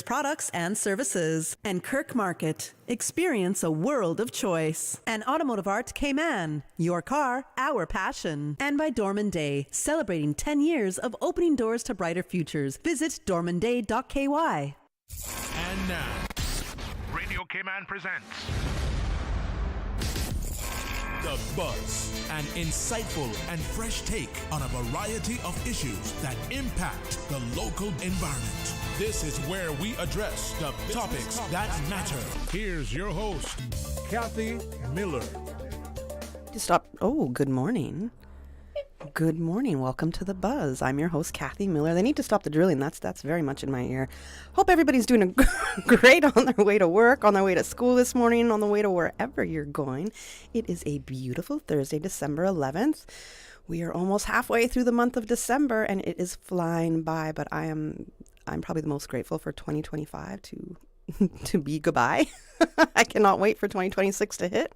Products and services. And Kirk Market. Experience a world of choice. And Automotive Art Cayman. Your car, our passion. And by Dorman Day, celebrating 10 years of opening doors to brighter futures. Visit dormanday.ky. And now, Radio Cayman presents The Buzz, an insightful and fresh take on a variety of issues that impact the local environment. This is where we address the topics that matter. Here's your host, Kathy Miller. Stop. Oh, good morning. Good morning. Welcome to The Buzz. I'm your host, Kathy Miller. They need to stop the drilling. That's very much in my ear. Hope everybody's doing great on their way to work, on their way to school this morning, on the way to wherever you're going. It is a beautiful Thursday, December 11th. We are almost halfway through the month of December, and it is flying by, but I'm probably the most grateful for 2025 to be goodbye. I cannot wait for 2026 to hit.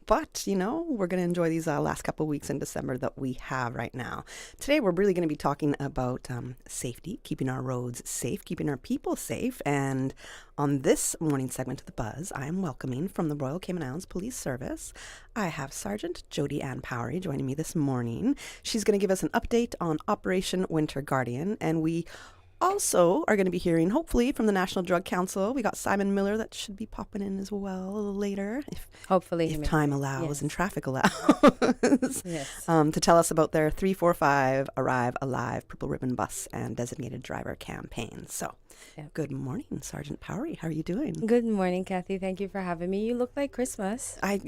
But, you know, we're going to enjoy these last couple of weeks in December that we have right now. Today, we're really going to be talking about safety, keeping our roads safe, keeping our people safe. And on this morning segment of The Buzz, I am welcoming from the Royal Cayman Islands Police Service, I have Sergeant Jodi-Ann Powery joining me this morning. She's going to give us an update on Operation Winter Guardian. And we also are going to be hearing, hopefully, from the National Drug Council. We got Simon Miller that should be popping in as well later, if time allows and traffic allows, to tell us about their 345 Arrive Alive Purple Ribbon Bus and Designated Driver campaign. So, Good morning, Sergeant Powery. How are you doing? Good morning, Kathy. Thank you for having me. You look like Christmas. I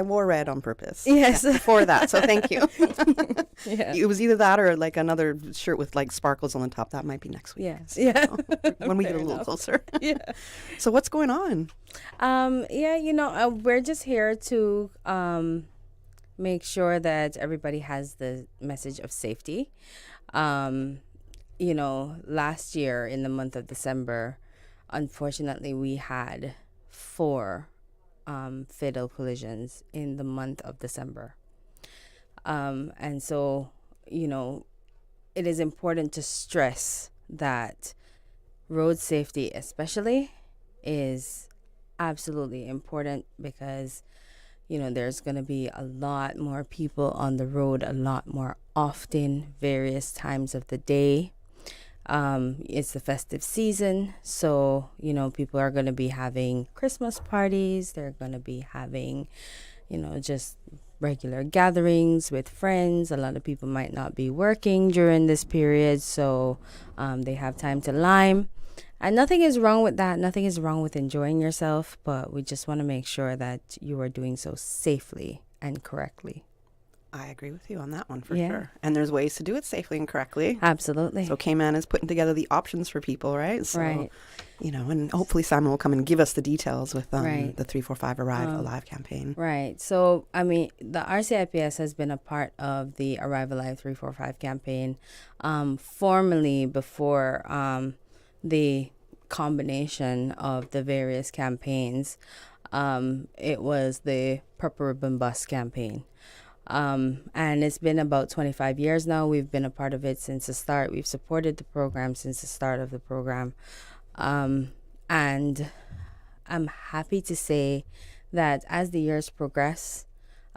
wore red on purpose. Yes. Before that, so thank you. Yeah. It was either that or like another shirt with like sparkles on the top. That might be next week. Yes. Yeah. When we get a little closer. Yeah. So what's going on? We're just here to make sure that everybody has the message of safety. Last year in the month of December, unfortunately, we had 4 fatal collisions in the month of December. And so, it is important to stress that road safety especially is absolutely important because, there's going to be a lot more people on the road a lot more often, various times of the day. It's the festive season, so people are going to be having Christmas parties. They're going to be having just regular gatherings with friends. A lot of people might not be working during this period, so they have time to lime, and nothing is wrong with that. Nothing is wrong with enjoying yourself, but we just want to make sure that you are doing so safely and correctly. I agree with you on that one for sure. And there's ways to do it safely and correctly. Absolutely. So Cayman is putting together the options for people, right? So, right. And hopefully Simon will come and give us the details with the 345 Arrive Alive campaign. Right. So, the RCIPS has been a part of the Arrive Alive 345 campaign formally before the combination of the various campaigns. It was the Purple Ribbon Bus campaign. And it's been about 25 years now. We've been a part of it since the start. We've supported the program since the start of the program. And I'm happy to say that as the years progress,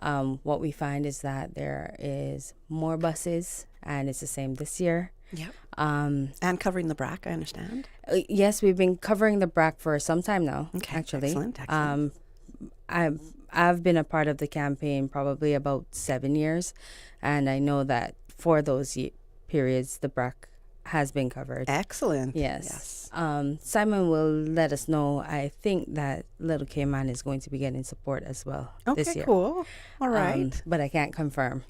what we find is that there is more buses, and it's the same this year. Yep. And covering the BRAC, I understand. Yes, we've been covering the BRAC for some time now, actually. Excellent. I've been a part of the campaign probably about 7 years, and I know that for those periods, the BRAC has been covered. Excellent. Yes. Simon will let us know. I think that Little Cayman is going to be getting support as well this year. Okay, cool. All right. But I can't confirm.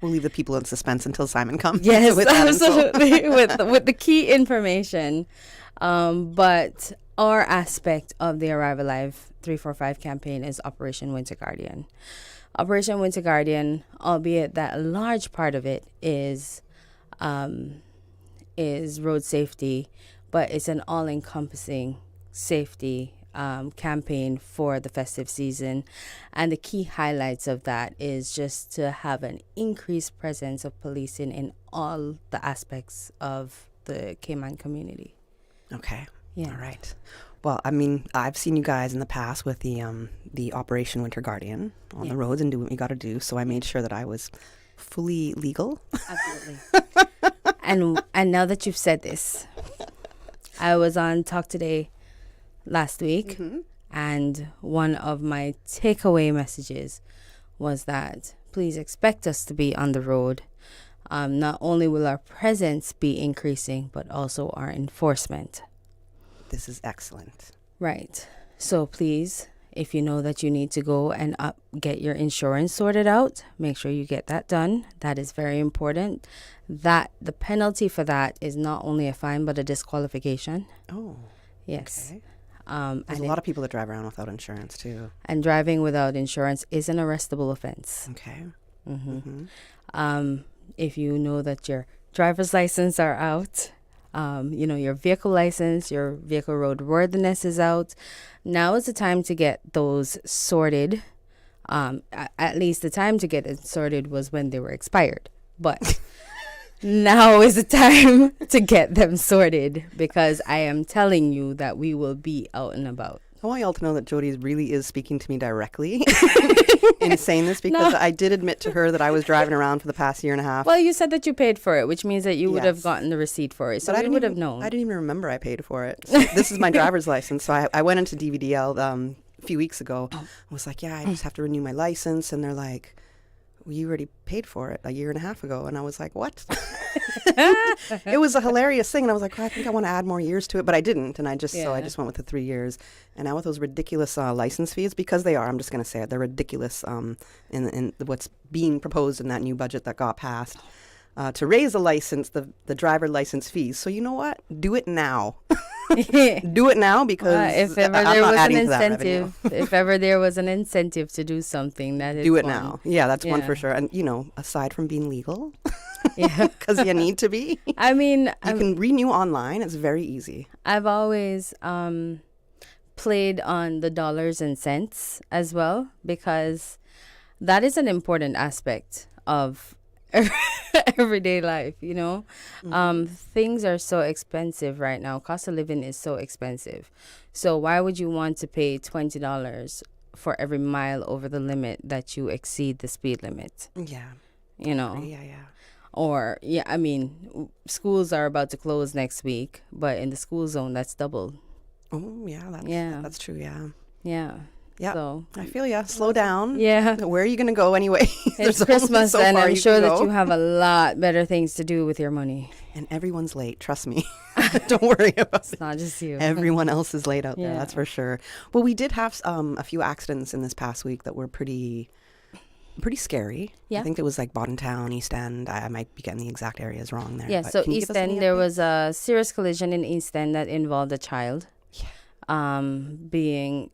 We'll leave the people in suspense until Simon comes. Yes, absolutely, with the key information. But our aspect of the Arrive Alive 345 campaign is Operation Winter Guardian. Operation Winter Guardian, albeit that a large part of it is road safety, but it's an all-encompassing safety campaign for the festive season. And the key highlights of that is just to have an increased presence of policing in all the aspects of the Cayman community. Okay. Yeah. All right. Well, I mean, I've seen you guys in the past with the Operation Winter Guardian on the roads and do what you got to do. So I made sure that I was fully legal. Absolutely. and now that you've said this, I was on Talk Today last week, and one of my takeaway messages was that please expect us to be on the road. Not only will our presence be increasing, but also our enforcement. This is excellent. Right. So please, if you know that you need to go and get your insurance sorted out, make sure you get that done. That is very important. That the penalty for that is not only a fine, but a disqualification. Oh. Yes. Okay. and There's a lot of people that drive around without insurance too. And driving without insurance is an arrestable offense. Okay. If you know that your driver's license are out, your vehicle license, your vehicle roadworthiness is out, now is the time to get those sorted. At least the time to get it sorted was when they were expired. But now is the time to get them sorted, because I am telling you that we will be out and about. I want y'all to know that Jodi really is speaking to me directly in saying this, because I did admit to her that I was driving around for the past year and a half. Well, you said that you paid for it, which means that you would have Yes. gotten the receipt for it. So But we would have known. I didn't even remember I paid for it. So this is my driver's license. So I went into DVDL a few weeks ago. I was like, yeah, I just have to renew my license. And they're like, well, you already paid for it a year and a half ago. And I was like, what? It was a hilarious thing. And I was like, I think I want to add more years to it. But I didn't. And so I just went with the 3 years. And now with those ridiculous license fees, because they are, I'm just going to say it, they're ridiculous in what's being proposed in that new budget that got passed. To raise the driver license fees. So you know what? Do it now. Do it now, because if ever I'm there not was an adding to that revenue. incentive, if ever there was an incentive to do something, that is Do it one. now. Yeah, that's one Yeah. for sure. And, aside from being legal, Yeah. because you need to be, I mean, you can renew online. It's very easy. I've always played on the dollars and cents as well, because that is an important aspect of everyday life, things are so expensive right now. Cost of living is so expensive. So why would you want to pay $20 for every mile over the limit that you exceed the speed limit? Yeah. Yeah. Or schools are about to close next week, but in the school zone that's doubled. Oh, yeah. That's true. Yeah. Yeah. Yeah. So I feel ya. Slow down. yeah. Where are you going to go anyway? It's There's only Christmas, so and far I'm you sure can that go. you have a lot better things to do with your money. And everyone's late. Trust me. Don't worry about it. It's not just you. Everyone else is late out there. Yeah. That's for sure. Well, we did have a few accidents in this past week that were pretty scary. Yeah. I think it was like Town, East End. I might be getting the exact areas wrong there. Yeah, but so can you give East us any End, there updates? was a serious collision in East End that involved a child being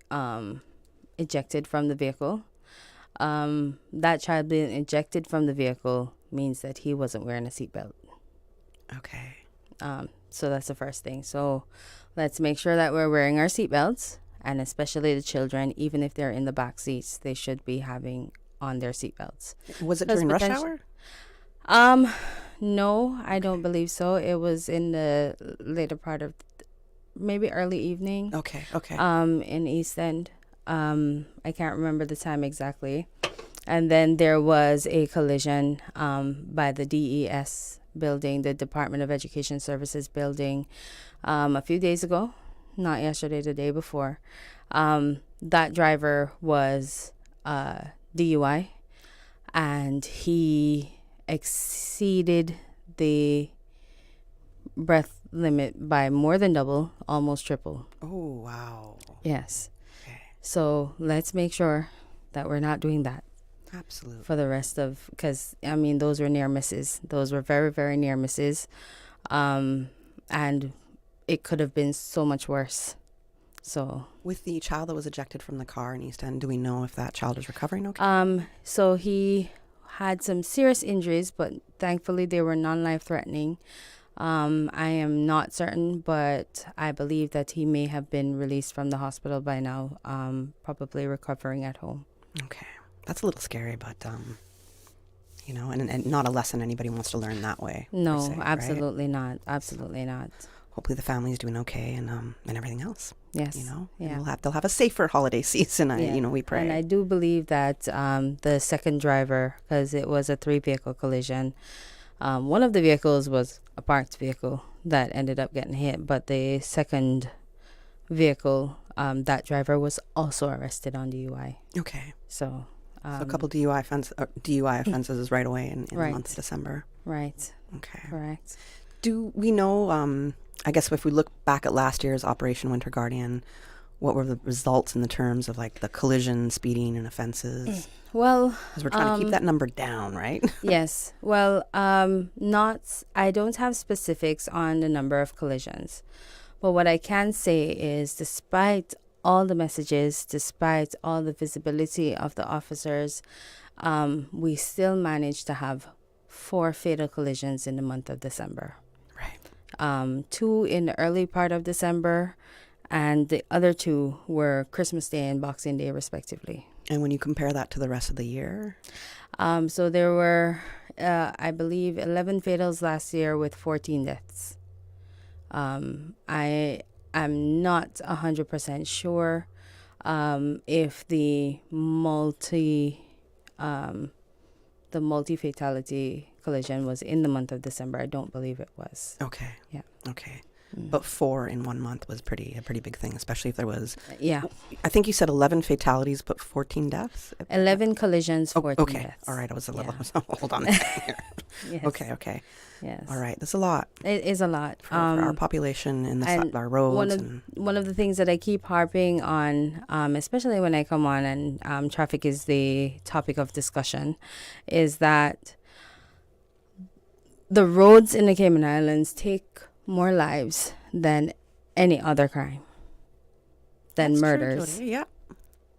ejected from the vehicle. That child being ejected from the vehicle means that he wasn't wearing a seatbelt. Okay. So that's the first thing. So let's make sure that we're wearing our seatbelts, and especially the children, even if they're in the back seats, they should be having on their seatbelts. Was it Because during rush potential- hour? No, I don't believe so. It was in the later part of maybe early evening. Okay. In East End. I can't remember the time exactly. And then there was a collision by the DES building, the Department of Education Services building, a few days ago, not yesterday, the day before. That driver was DUI, and he exceeded the breath limit by more than double, almost triple. Oh, wow. Yes. Okay. So let's make sure that we're not doing that Absolutely. for the rest of, because those were near misses. Those were very, very near misses. And it could have been so much worse. So With the child that was ejected from the car in East End, do we know if that child is recovering okay? so he had some serious injuries, but thankfully they were non-life threatening. I am not certain, but I believe that he may have been released from the hospital by now, probably recovering at home. Okay. That's a little scary, but, and not a lesson anybody wants to learn that way. No, per se, right? absolutely not. Absolutely not. hopefully the family's doing okay and everything else. Yes. You know, Yeah. and they'll have a safer holiday season. We pray. And I do believe that the second driver, because it was a 3-vehicle collision, one of the vehicles was a parked vehicle that ended up getting hit, but the second vehicle, that driver was also arrested on DUI. Okay. So So a couple DUI offenses right away in the month of December. Right. Okay. Correct. Do we know, I guess if we look back at last year's Operation Winter Guardian, what were the results in the terms of like the collision, speeding, and offenses? Well, Because we're trying to keep that number down, right? yes. Well, I don't have specifics on the number of collisions. But what I can say is, despite all the messages, despite all the visibility of the officers, we still managed to have 4 fatal collisions in the month of December. Right. 2 in the early part of December, and the other 2 were Christmas Day and Boxing Day, respectively. And when you compare that to the rest of the year? So there were, I believe, 11 fatals last year with 14 deaths. I am not 100% sure if the multi-fatality collision was in the month of December. I don't believe it was. Okay. Yeah. Okay. But 4 in 1 month was a pretty big thing, especially if there was. Yeah. I think you said 11 fatalities, but 14 deaths. 11 collisions, 14 okay. deaths. All right. I was a little. Yeah. Hold on a second here. Yes. Okay. Yes. All right. That's a lot It is a lot for our population and our roads. One of the things that I keep harping on, especially when I come on and traffic is the topic of discussion, is that the roads in the Cayman Islands take more lives than any other crime, than That's true, murders, Jodi.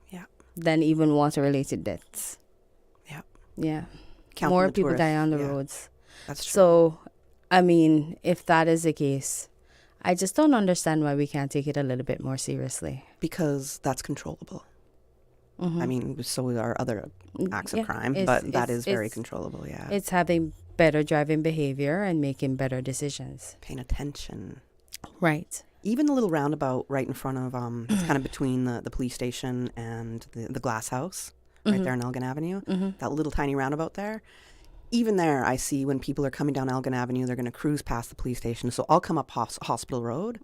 Yeah. than even water-related deaths. Yeah. Yeah. Count More the people tourists. die on the Yeah. roads. That's true. So, I mean, if that is the case, I just don't understand why we can't take it a little bit more seriously. Because that's controllable. Mhm. I mean, so are other acts of Yeah, crime, it's- but that it's- is very it's- controllable. Yeah. It's having better driving behavior and making better decisions. Paying attention. Right. Even the little roundabout right in front of, it's kind of between the police station and the glass house, right there on Elgin Avenue. That little tiny roundabout there. Even there, I see when people are coming down Elgin Avenue, they're going to cruise past the police station. So I'll come up Hospital Road.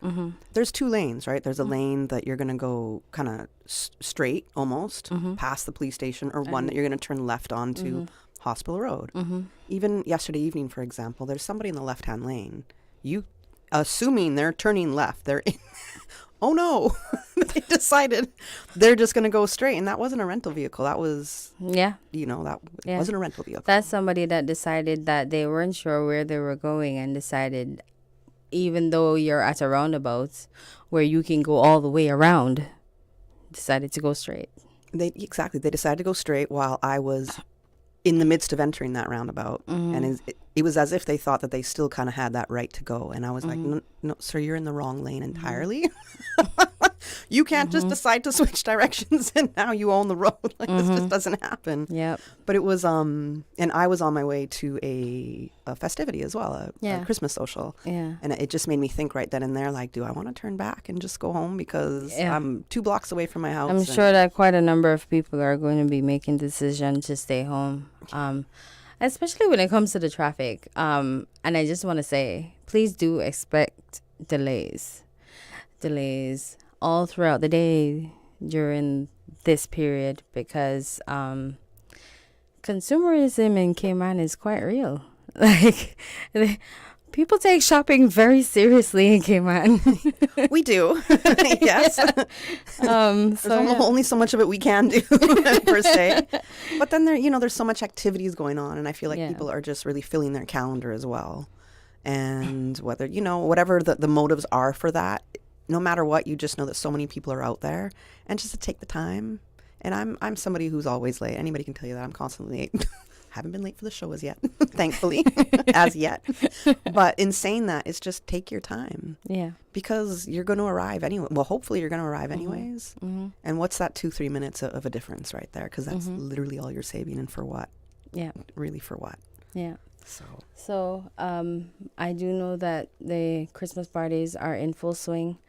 There's 2 lanes, right? There's a lane that you're going to go kind of straight almost past the police station, or one that you're going to turn left onto Hospital Road. Even yesterday evening, for example, there's somebody in the left-hand lane. You, assuming they're turning left, they're in. Oh no, they decided they're just going to go straight. And that wasn't a rental vehicle. That was, Yeah. that wasn't a rental vehicle. That's somebody that decided that they weren't sure where they were going and decided, even though you're at a roundabout where you can go all the way around, decided to go straight. They decided to go straight while I was in the midst of entering that roundabout. And it was as if they thought that they still kind of had that right to go. And I was like, no, sir, you're in the wrong lane entirely. You can't just decide to switch directions and now you own the road. Like, this just doesn't happen. Yep. But it was, and I was on my way to a festivity as well, a Christmas social. Yeah. And it just made me think right then and there, like, do I want to turn back and just go home because I'm 2 blocks away from my house? I'm sure that quite a number of people are going to be making decisions to stay home, especially when it comes to the traffic. And I just want to say, please do expect delays all throughout the day during this period, because consumerism in Cayman is quite real. Like, people take shopping very seriously in Cayman. We do. Yes. There's only so much of it we can do, per se. But then there's so much activities going on, and I feel like people are just really filling their calendar as well. And whether, whatever the motives are for that, no matter what, you just know that so many people are out there, and just to take the time. And I'm somebody who's always late. Anybody can tell you that I'm constantly late. Haven't been late for the show as yet, thankfully, as yet. But in saying that, it's just take your time. Yeah. Because you're going to arrive anyway. Well, hopefully you're going to arrive anyways. And what's that 2-3 minutes of a difference right there? Because that's literally all you're saving. And for what? Yeah. Really for what? Yeah. So I do know that the Christmas parties are in full swing,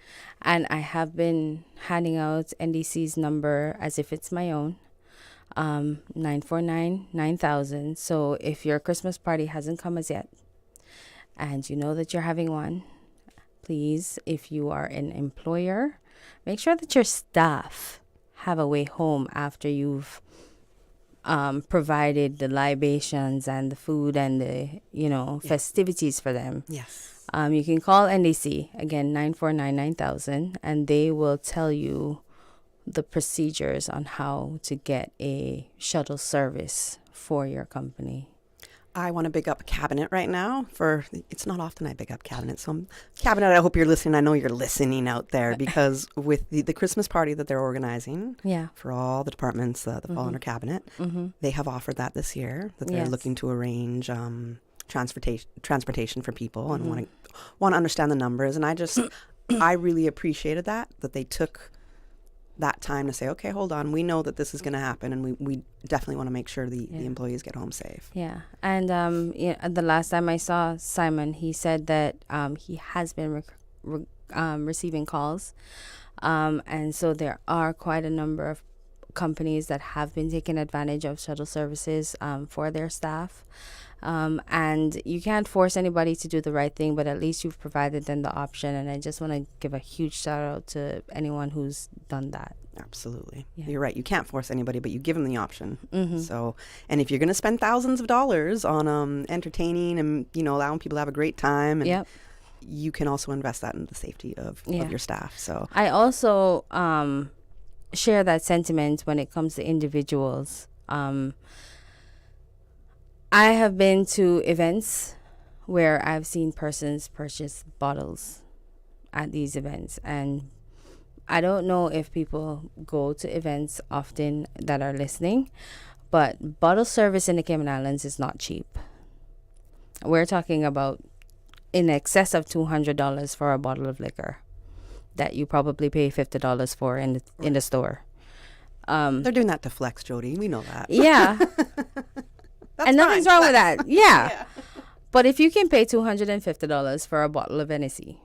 and I have been handing out NDC's number as if it's my own, 949-9000. So if your Christmas party hasn't come as yet, and you know that you're having one, please, if you are an employer, make sure that your staff have a way home after you've provided the libations and the food and the, festivities for them. Yes. You can call NDC, again, 949-9000, and they will tell you the procedures on how to get a shuttle service for your company. I want to big up Cabinet right now it's not often I big up Cabinet. So Cabinet, I hope you're listening. I know you're listening out there because with the Christmas party that they're organizing for all the departments that fall under Cabinet, they have offered that this year, that they're looking to arrange transportation for people and want to understand the numbers. And I really appreciated that they took that time to say, okay, hold on, we know that this is going to happen, and we definitely want to make sure the employees get home safe. Yeah. And the last time I saw Simon, he said that he has been receiving calls. And so there are quite a number of companies that have been taking advantage of shuttle services for their staff. And you can't force anybody to do the right thing, but at least you've provided them the option. And I just want to give a huge shout out to anyone who's done that. Absolutely. Yeah. You're right. You can't force anybody, but you give them the option. So, and if you're going to spend thousands of dollars on entertaining and, allowing people to have a great time, and you can also invest that in the safety of your staff. So I also share that sentiment when it comes to individuals. I have been to events where I've seen persons purchase bottles at these events, and I don't know if people go to events often that are listening, but bottle service in the Cayman Islands is not cheap. We're talking about in excess of $200 for a bottle of liquor that you probably pay $50 for in the store. They're doing that to flex, Jody. We know that. Yeah. And nothing's wrong with that. Yeah. But if you can pay $250 for a bottle of NSC,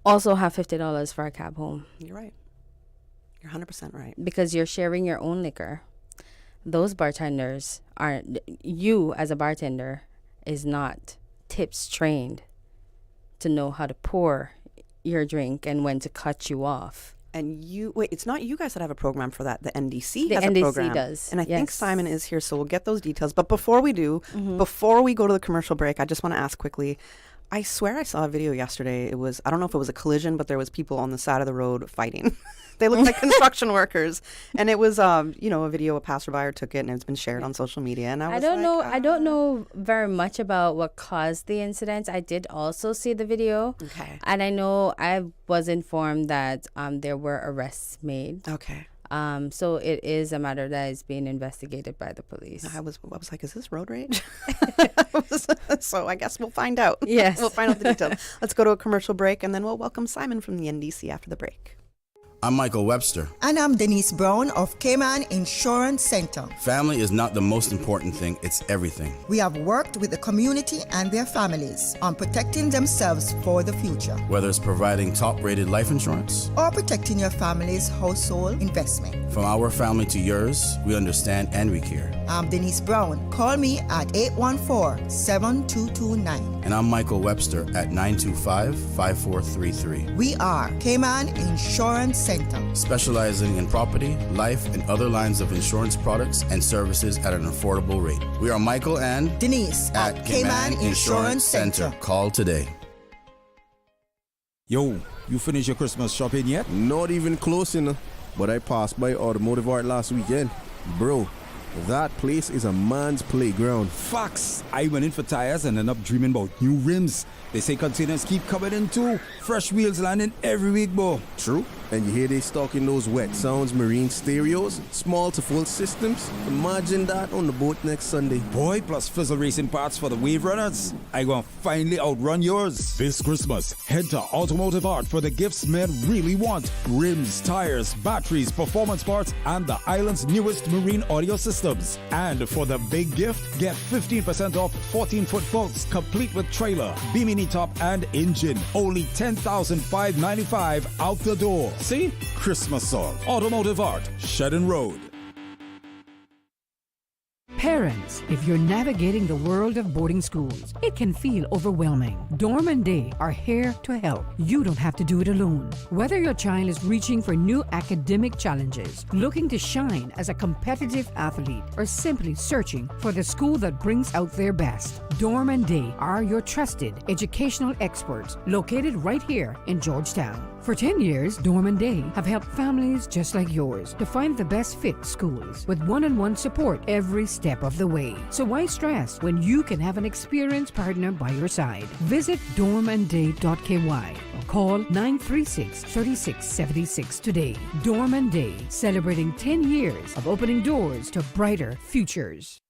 also have $50 for a cab home. You're right. You're 100% right. Because you're sharing your own liquor. Those bartenders you as a bartender is not tips trained to know how to pour your drink and when to cut you off. And it's not you guys that have a program for that. The NDC has NDC a program. Does. And I think Simon is here, so we'll get those details. But before we do, before we go to the commercial break, I just want to ask quickly, I swear I saw a video yesterday. I don't know if it was a collision, but there was people on the side of the road fighting. They looked like construction workers. And it was, a video, a passerby took it, and it's been shared on social media. And I don't know very much about what caused the incident. I did also see the video. Okay. And I know I was informed that there were arrests made. Okay. So it is a matter that is being investigated by the police. I was like, is this road rage? So I guess we'll find out. Yes. We'll find out the details. Let's go to a commercial break, and then we'll welcome Simon from the NDC after the break. I'm Michael Webster. And I'm Denise Brown of Cayman Insurance Center. Family is not the most important thing, it's everything. We have worked with the community and their families on protecting themselves for the future. Whether it's providing top-rated life insurance or protecting your family's household investment. From our family to yours, we understand and we care. I'm Denise Brown. Call me at 814-7229. And I'm Michael Webster at 925-5433. We are Cayman Insurance Center. Specializing in property, life, and other lines of insurance products and services at an affordable rate. We are Michael and Denise at Cayman Insurance Center. Call today. Yo, you finished your Christmas shopping yet? Not even close enough. But I passed by Automotive Art last weekend. Bro, that place is a man's playground. Facts. I went in for tires and ended up dreaming about new rims. They say containers keep coming in too. Fresh wheels landing every week, bro. True. And you hear they stocking those wet sounds marine stereos, small to full systems. Imagine that on the boat next Sunday. Boy, plus Fizzle Racing parts for the wave runners. I gonna finally outrun yours. This Christmas, head to Automotive Art for the gifts men really want. Rims, tires, batteries, performance parts, and the island's newest marine audio system. customs. And for the big gift, get 15% off 14-foot boats, complete with trailer, bimini top, and engine. Only $10,595 out the door. See? Christmas Salt. Automotive Art, Shedden Road. Parents, if you're navigating the world of boarding schools, it can feel overwhelming. Dorm and Day are here to help. You don't have to do it alone. Whether your child is reaching for new academic challenges, looking to shine as a competitive athlete, or simply searching for the school that brings out their best, Dorm and Day are your trusted educational experts located right here in Georgetown. For 10 years, Dorm and Day have helped families just like yours to find the best fit schools with one-on-one support every step of the way. So why stress when you can have an experienced partner by your side? Visit dormandday.ky or call 936-3676 today. Dorm and Day, celebrating 10 years of opening doors to brighter futures.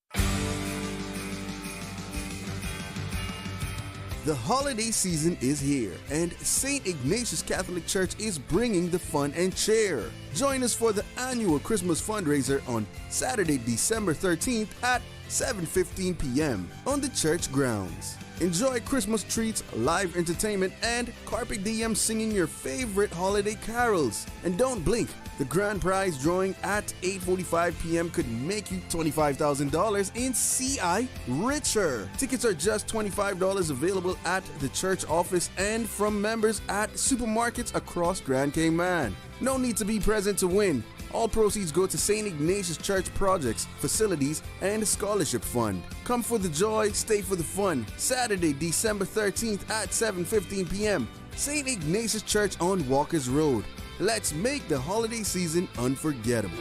The holiday season is here, and St. Ignatius Catholic Church is bringing the fun and cheer. Join us for the annual Christmas fundraiser on Saturday, December 13th at 7:15 p.m. on the church grounds. Enjoy Christmas treats, live entertainment, and Carpe Diem singing your favorite holiday carols. And don't blink, the grand prize drawing at 8:45 p.m. could make you $25,000 in CI richer. Tickets are just $25 available at the church office and from members at supermarkets across Grand Cayman. No need to be present to win. All proceeds go to St. Ignatius Church projects, facilities, and scholarship fund. Come for the joy, stay for the fun. Saturday, December 13th at 7:15 p.m. St. Ignatius Church on Walkers Road. Let's make the holiday season unforgettable.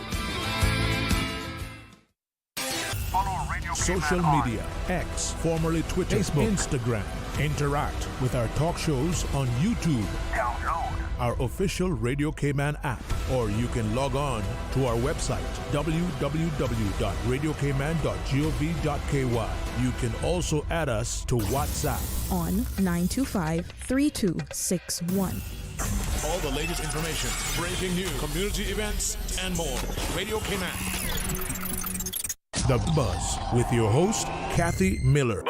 Social media, X, formerly Twitter, Facebook, Instagram. Interact with our talk shows on YouTube. Download our official Radio Cayman app, or you can log on to our website, www.radiocayman.gov.ky. You can also add us to WhatsApp on 925-3261. All the latest information, breaking news, community events, and more. Radio Cayman. The Buzz with your host, Kathy Miller.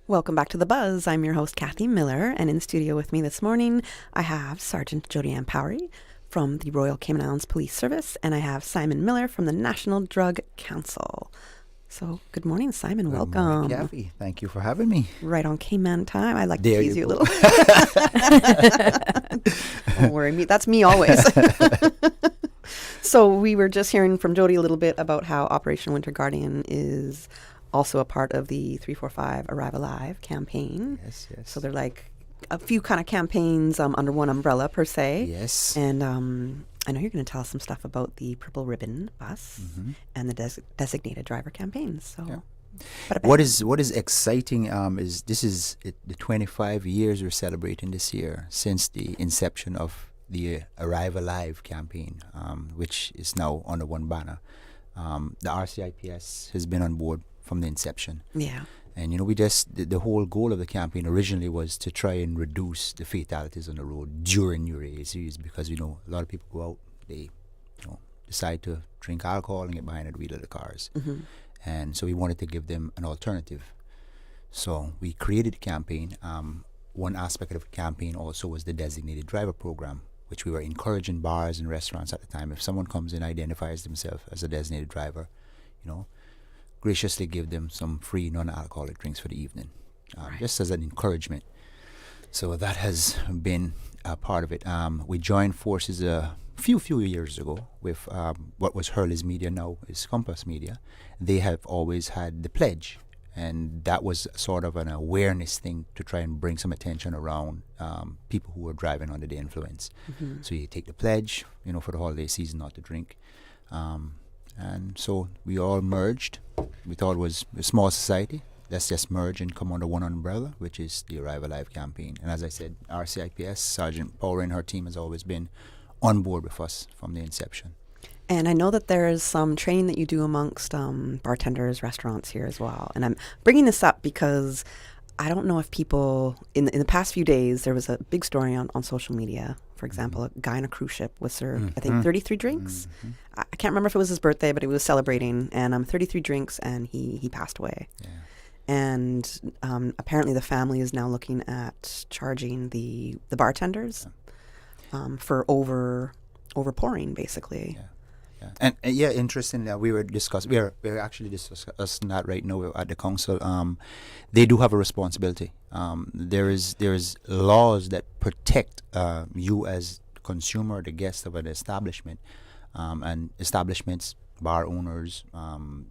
Welcome back to The Buzz. I'm your host, Kathy Miller, and in studio with me this morning, I have Sergeant Jodi-Ann Powery from the Royal Cayman Islands Police Service, and I have Simon Miller from the National Drug Council. So, good morning, Simon. Welcome. Good morning, Kathy. Thank you for having me. Right on Cayman time. I like to tease you a little. Don't worry, that's me always. So, we were just hearing from Jodi a little bit about how Operation Winter Guardian is also a part of the 345 Arrive Alive campaign. Yes, yes. So they're like a few kind of campaigns under one umbrella per se. Yes. And I know you're going to tell us some stuff about the Purple Ribbon bus and the designated driver campaigns. So, yeah. What is exciting is this is the 25 years we're celebrating this year since the inception of the Arrive Alive campaign, which is now under one banner. The RCIPS has been on board from the inception. Yeah. And, we just, the whole goal of the campaign originally was to try and reduce the fatalities on the road during your races, because, a lot of people go out, they, decide to drink alcohol and get behind the wheel of the cars. And so we wanted to give them an alternative. So we created a campaign. One aspect of the campaign also was the designated driver program, which we were encouraging bars and restaurants at the time. If someone comes in, identifies themselves as a designated driver, graciously give them some free non-alcoholic drinks for the evening, just as an encouragement. So that has been a part of it. We joined forces a few years ago with what was Hurley's Media, now is Compass Media. They have always had the pledge, and that was sort of an awareness thing to try and bring some attention around people who are driving under the influence. So you take the pledge, for the holiday season not to drink. And so we all merged. We thought it was a small society. Let's just merge and come under one umbrella, which is the Arrive Alive campaign. And as I said, RCIPS, Sergeant Powery and her team has always been on board with us from the inception. And I know that there is some training that you do amongst bartenders, restaurants here as well. And I'm bringing this up because I don't know if people, in the past few days, there was a big story on social media For example, a guy on a cruise ship was served, I think, 33 drinks. I can't remember if it was his birthday, but he was celebrating, and 33 drinks, and he passed away. Yeah. And apparently the family is now looking at charging the bartenders for over-pouring, basically. Yeah. And yeah, interesting that we're actually discussing that right now at the council. They do have a responsibility. There is laws that protect you as consumer, the guest of an establishment, and establishments, bar owners,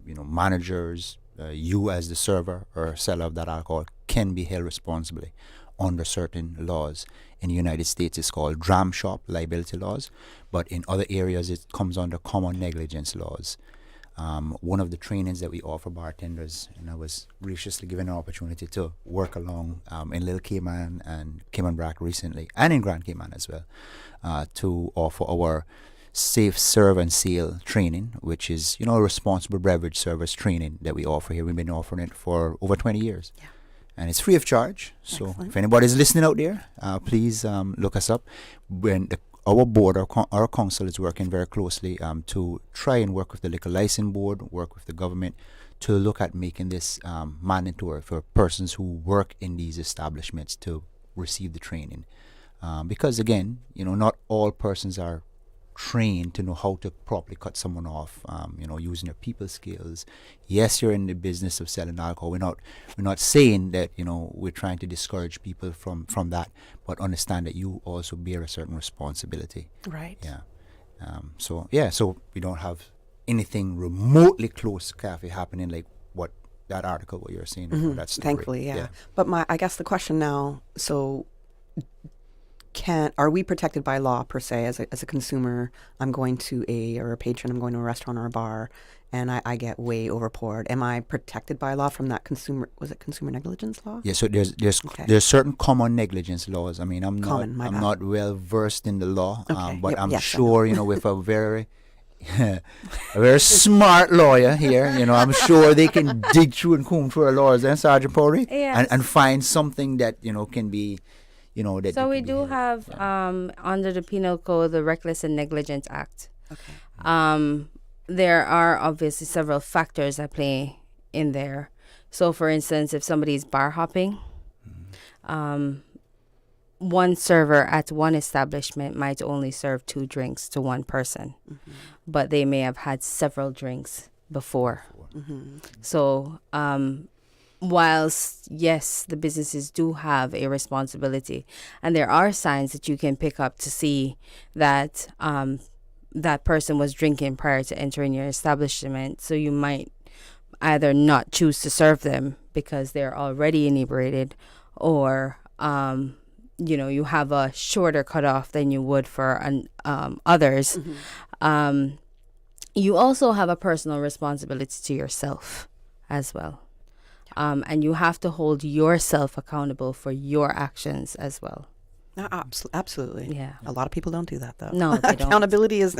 managers, you as the server or seller of that alcohol can be held responsibly under certain laws. In the United States, it's called dram shop liability laws, but in other areas, it comes under common negligence laws. One of the trainings that we offer bartenders, and I was graciously given an opportunity to work along in Little Cayman and Cayman Brac recently, and in Grand Cayman as well, to offer our safe serve and sale training, which is, responsible beverage service training that we offer here. We've been offering it for over 20 years. Yeah. And it's free of charge. So Excellent. If anybody's listening out there, please look us up. When our board, our council is working very closely to try and work with the liquor license board, work with the government to look at making this mandatory for persons who work in these establishments to receive the training. Because again, not all persons are trained to know how to properly cut someone off, using their people skills. Yes, you're in the business of selling alcohol. We're not saying that, we're trying to discourage people from that, but understand that you also bear a certain responsibility. Right. Yeah. So we don't have anything remotely close to cafe happening like what that article, what you're saying. That story. Thankfully, yeah. But I guess the question now, so are we protected by law per se as a consumer? I'm going to a patron, I'm going to a restaurant or a bar, and I get way overpoured. Am I protected by law from that consumer negligence law? Yeah, so there's certain common negligence laws. I mean, I'm not well versed in the law, but I'm sure, with a very a very smart lawyer here, I'm sure they can dig through and comb through our laws, and Sergeant Powery, and find something that can be. So we do have under the Penal Code the Reckless and Negligence Act. Okay. There are obviously several factors that play in there. So, for instance, if somebody's bar hopping, one server at one establishment might only serve 2 drinks to one person, but they may have had several drinks before. So, whilst, yes, the businesses do have a responsibility, and there are signs that you can pick up to see that that person was drinking prior to entering your establishment, so you might either not choose to serve them because they're already inebriated, or you have a shorter cutoff than you would for others. You also have a personal responsibility to yourself as well. And you have to hold yourself accountable for your actions as well. Absolutely. Yeah. A lot of people don't do that, though. No, they don't. Accountability is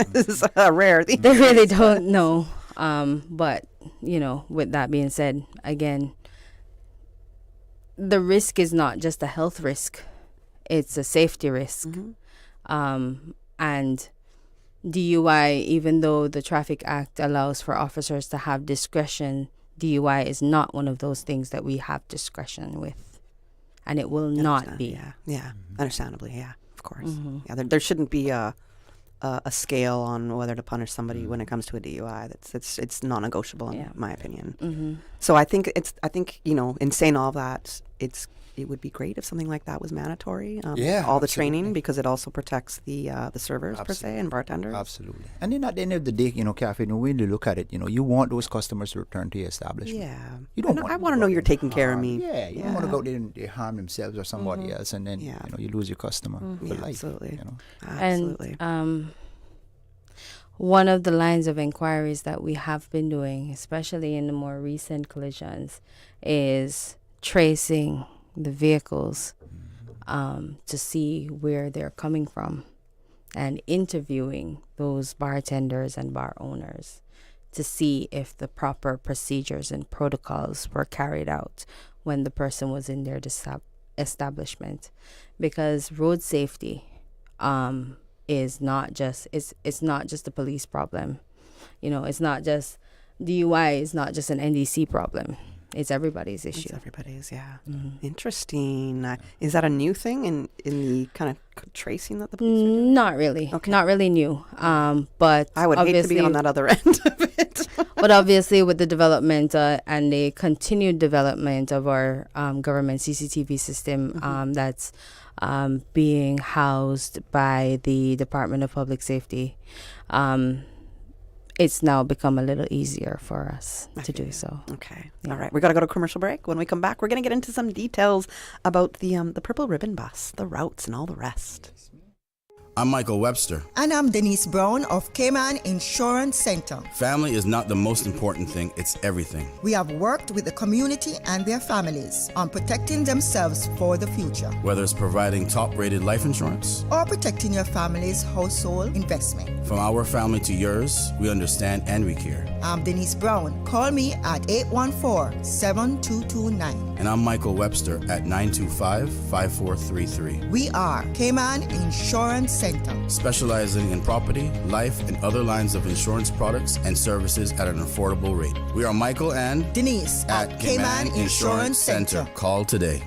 rare. They really don't know. But, with that being said, again, the risk is not just a health risk. It's a safety risk. And DUI, even though the Traffic Act allows for officers to have discretion, DUI is not one of those things that we have discretion with. And it will not be. Yeah. Understandably, yeah, of course. Yeah, there shouldn't be a scale on whether to punish somebody when it comes to a DUI. It's non-negotiable in my opinion. So I think in saying all of that, it would be great if something like that was mandatory. All the training, because it also protects the servers per se and bartenders. Absolutely. And then at the end of the day, cafe, when you look at it, you want those customers to return to your establishment. Yeah. You don't. I want to know you're taking care of me. Yeah. You don't want to go out there and they harm themselves or somebody else, and then you lose your customer for life. Absolutely. Absolutely. And one of the lines of inquiries that we have been doing, especially in the more recent collisions, is tracing the vehicles to see where they're coming from, and interviewing those bartenders and bar owners to see if the proper procedures and protocols were carried out when the person was in their establishment, because road safety is not just it's not just a police problem. It's not just DUI. It's not just an NDC problem. It's everybody's issue. It's everybody's, yeah. Mm-hmm. Interesting. Is that a new thing in the kind of tracing that the police are doing? Not really. Okay. Not really new. But I would hate to be on that other end of it. But obviously with the development and the continued development of our government CCTV system that's being housed by the Department of Public Safety, it's now become a little easier for us to do so. Okay. Yeah. All right. We got to go to commercial break. When we come back, we're going to get into some details about the Purple Ribbon Bus, the routes, and all the rest. I'm Michael Webster. And I'm Denise Brown of Cayman Insurance Center. Family is not the most important thing, it's everything. We have worked with the community and their families on protecting themselves for the future. Whether it's providing top-rated life insurance or protecting your family's household investment. From our family to yours, we understand and we care. I'm Denise Brown. Call me at 814-7229. And I'm Michael Webster at 925-5433. We are Cayman Insurance Center, specializing in property, life, and other lines of insurance products and services at an affordable rate. We are Michael and Denise at Cayman Insurance Center. Call today.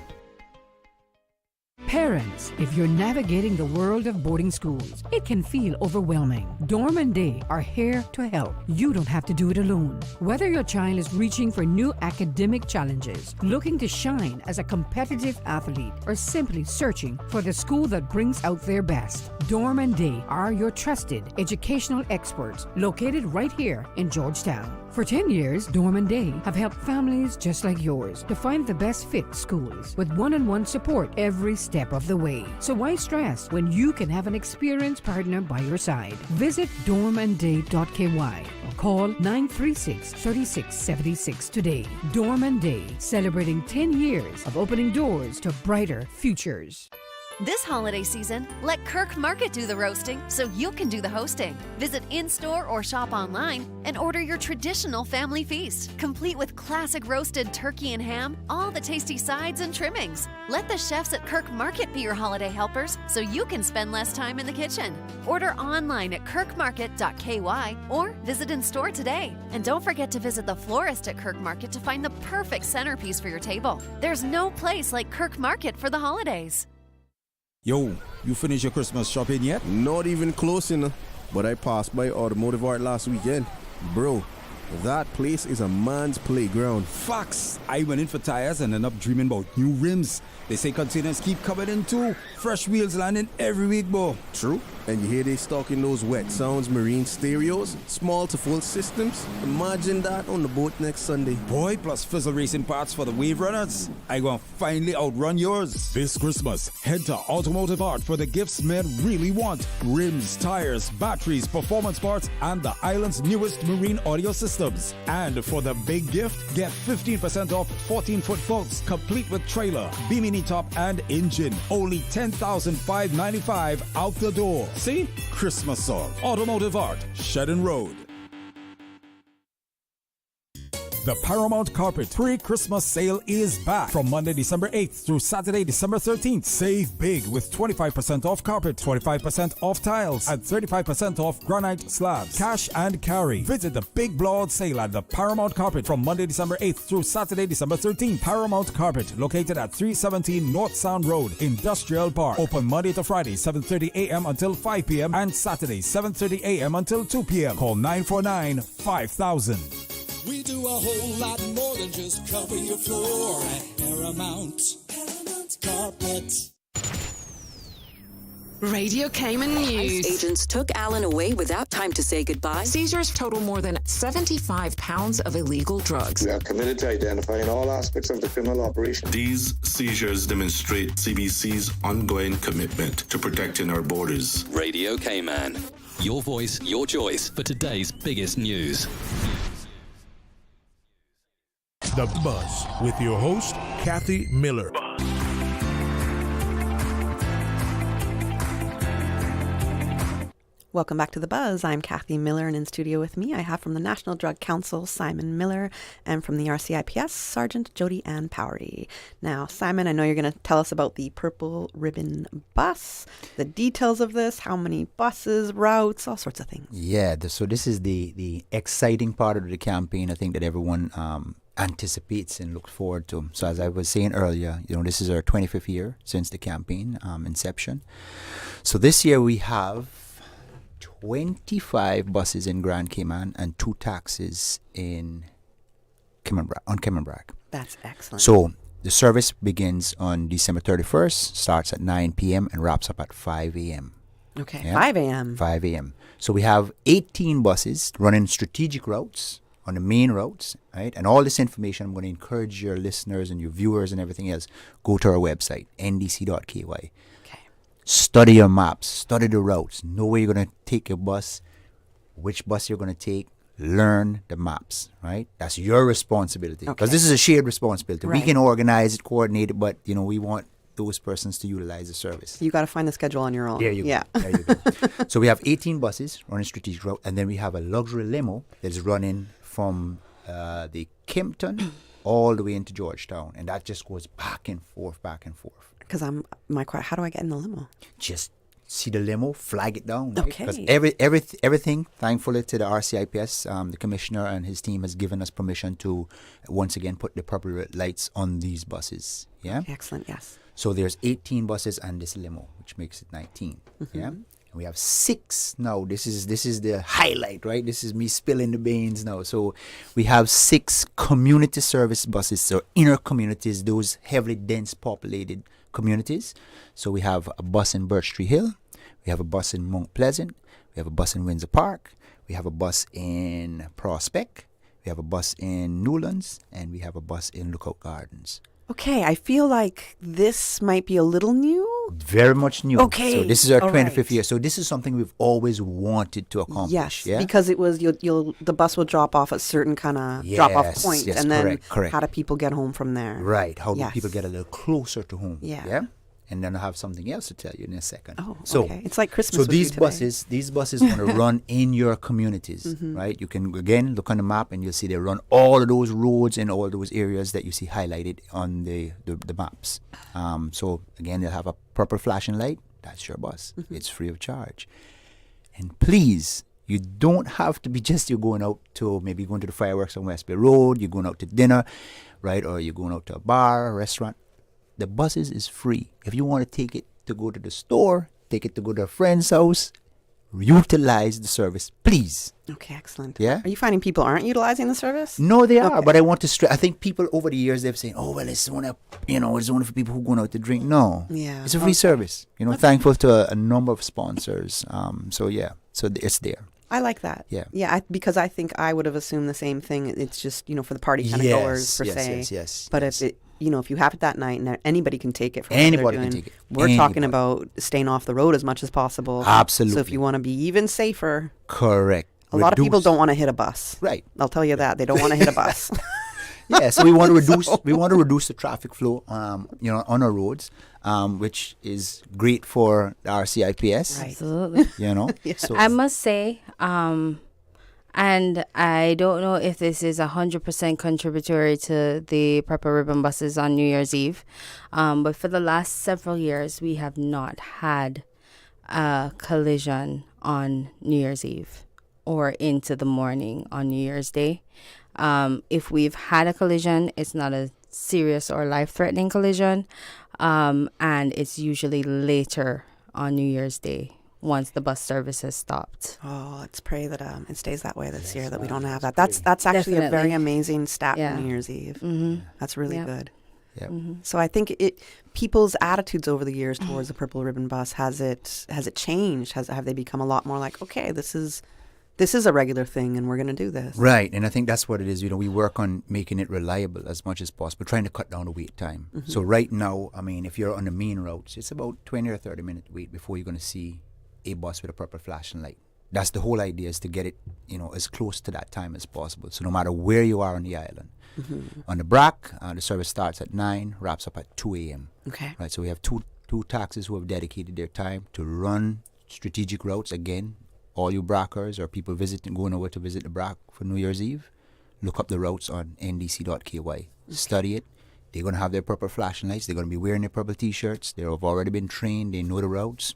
Parents, if you're navigating the world of boarding schools, it can feel overwhelming. Dorm and Day are here to help. You don't have to do it alone. Whether your child is reaching for new academic challenges, looking to shine as a competitive athlete, or simply searching for the school that brings out their best, Dorm and Day are your trusted educational experts located right here in Georgetown. For 10 years, Dorm and Day have helped families just like yours to find the best fit schools with one-on-one support every step of the way. So why stress when you can have an experienced partner by your side? Visit dormandday.ky or call 936-3676 today. Dorm and Day, celebrating 10 years of opening doors to brighter futures. This holiday season, let Kirk Market do the roasting so you can do the hosting. Visit in-store or shop online and order your traditional family feast, complete with classic roasted turkey and ham, all the tasty sides and trimmings. Let the chefs at Kirk Market be your holiday helpers so you can spend less time in the kitchen. Order online at kirkmarket.ky or visit in-store today. And don't forget to visit the florist at Kirk Market to find the perfect centerpiece for your table. There's no place like Kirk Market for the holidays. Yo, you finished your Christmas shopping yet? Not even close enough. But I passed by Automotive Art last weekend. Bro, that place is a man's playground. Facts. I went in for tires and ended up dreaming about new rims. They say containers keep coming in too. Fresh wheels landing every week, bro. True. And you hear they stocking those wet sounds marine stereos, small to full systems. Imagine that on the boat next Sunday. Boy, plus Fizzle Racing parts for the wave runners. I gonna finally outrun yours. This Christmas, head to Automotive Art for the gifts men really want. Rims, tires, batteries, performance parts, and the island's newest marine audio systems. And for the big gift, get 15% off 14-foot boats, complete with trailer, bimini top, and engine. Only $10,595 out the door. See? Christmas song. Automotive Art, Shedden Road. The Paramount Carpet pre-Christmas sale is back from Monday, December 8th through Saturday, December 13th. Save big with 25% off carpet, 25% off tiles, and 35% off granite slabs. Cash and carry. Visit the big blowout sale at the Paramount Carpet from Monday, December 8th through Saturday, December 13th. Paramount Carpet, located at 317 North Sound Road, Industrial Park. Open Monday to Friday, 7:30 a.m. until 5 p.m. and Saturday, 7:30 a.m. until 2 p.m. Call 949-5000. We do a whole lot more than just cover your floor at Paramount Carpet. Radio Cayman News. ICE agents took Alan away without time to say goodbye. Seizures total more than 75 pounds of illegal drugs. We are committed to identifying all aspects of the criminal operation. These seizures demonstrate CBC's ongoing commitment to protecting our borders. Radio Cayman. Your voice, your choice for today's biggest news. The Buzz with your host, Kathy Miller. Welcome back to The Buzz. I'm Kathy Miller, and in studio with me I have from the National Drug Council, Simon Miller, and from the RCIPS, Sergeant Jodi-Ann Powery. Now, Simon, I know you're going to tell us about the Purple Ribbon Bus, the details of this, how many buses, routes, all sorts of things. Yeah, so this is the exciting part of the campaign, I think, that everyone anticipates and looks forward to. So as I was saying earlier, this is our 25th year since the campaign inception. So this year we have 25 buses in Grand Cayman and 2 taxis in Cayman Brac. That's excellent. So the service begins on December 31st, starts at 9 p.m. and wraps up at 5 a.m. Okay, yeah? 5 a.m. 5 a.m. So we have 18 buses running strategic routes on the main routes, right? And all this information, I'm going to encourage your listeners and your viewers and everything else, go to our website, ndc.ky. Study your maps, study the routes, know where you're going to take your bus, which bus you're going to take, learn the maps, right? That's your responsibility. Because this is a shared responsibility. Right. We can organize it, coordinate it, but, we want those persons to utilize the service. You got to find the schedule on your own. There you go. There you go. So we have 18 buses running strategic route, and then we have a luxury limo that's running from the Kimpton all the way into Georgetown, and that just goes back and forth. Because how do I get in the limo? Just see the limo, flag it down. Right? Okay. Because everything, thankfully to the RCIPS, the commissioner and his team has given us permission to once again put the proper lights on these buses. Yeah. Okay, excellent. Yes. So there's 18 buses and this limo, which makes it 19. Mm-hmm. Yeah. And we have 6 now. This is the highlight, right? This is me spilling the beans now. So we have 6 community service buses, so inner communities, those heavily dense populated communities. So we have a bus in Birch Tree Hill, we have a bus in Mount Pleasant, we have a bus in Windsor Park, we have a bus in Prospect, we have a bus in Newlands, and we have a bus in Lookout Gardens. Okay, I feel like this might be a little new. Very much new. Okay. So this is our all 25th right. year. So this is something we've always wanted to accomplish. Yes, yeah? because it was the bus will drop off at certain kind of drop off points, yes, and then correct. how do people get home from there? Right. How do Yes. people get a little closer to home? Yeah. And then I have something else to tell you in a second. Oh, so, okay. It's like Christmas. So with you these today. these buses want to run in your communities, Mhm. right? You can again look on the map and you'll see they run all of those roads in all those areas that you see highlighted on the maps. So again, they'll have a proper flashing light. That's your bus. Mhm. It's free of charge. And please, you don't have to be just you're going out to maybe going to the fireworks on West Bay Road. You're going out to dinner, right? Or you're going out to a bar, a restaurant. The buses is free. If you want to take it to go to the store, take it to go to a friend's house, utilize the service, please. Okay, excellent. Yeah? Are you finding people aren't utilizing the service? No, they are. But I want to stress. I think people over the years they've said, "Oh, well, it's only it's only for people who are going out to drink." No, Yeah. it's a free service. Thankful to a number of sponsors. So it's there. I like that. Yeah. Yeah, because I think I would have assumed the same thing. It's just, for the party kind of Yes, goers, per yes, se. yes, But yes. if it, if you have it that night and anybody can take it from Anybody what they're can doing, take it. we're talking Anybody. about staying off the road as much as possible. Absolutely. So if you want to be even safer, Correct. a lot of people Reduce. don't want to hit a bus. Right. I'll tell you that. They don't want to hit a bus. Yeah, so we want to reduce the traffic flow on our roads, which is great for the RCIPS. Right. Absolutely. So I must say, and I don't know if this is 100% contributory to the Purple Ribbon buses on New Year's Eve, but for the last several years, we have not had a collision on New Year's Eve or into the morning on New Year's Day. If we've had a collision, it's not a serious or life-threatening collision, and it's usually later on New Year's Day once the bus service has stopped. Oh, let's pray that it stays that way this year, that we don't have that. That's actually a very amazing stat for New Year's Eve. Mm-hmm. That's really good. Yep. Mm-hmm. So I think people's attitudes over the years towards the Purple Ribbon Bus, has it changed? Have they become a lot more like, okay, this is a regular thing and we're going to do this? Right, and I think that's what it is. We work on making it reliable as much as possible, trying to cut down the wait time. Mm-hmm. So right now, if you're on the main routes, it's about 20 or 30 minute wait before you're going to see a bus with a proper flashing light. That's the whole idea, is to get it, as close to that time as possible. So no matter where you are on the island. Mm-hmm. On the Brac, the service starts at 9, wraps up at 2 a.m. Okay. Right, so we have two taxis who have dedicated their time to run strategic routes, again, all you Brackers or people going over to visit the Brack for New Year's Eve, look up the routes on ndc.ky. Study it. They're going to have their purple flashing lights. They're going to be wearing their purple T-shirts. They have already been trained. They know the routes.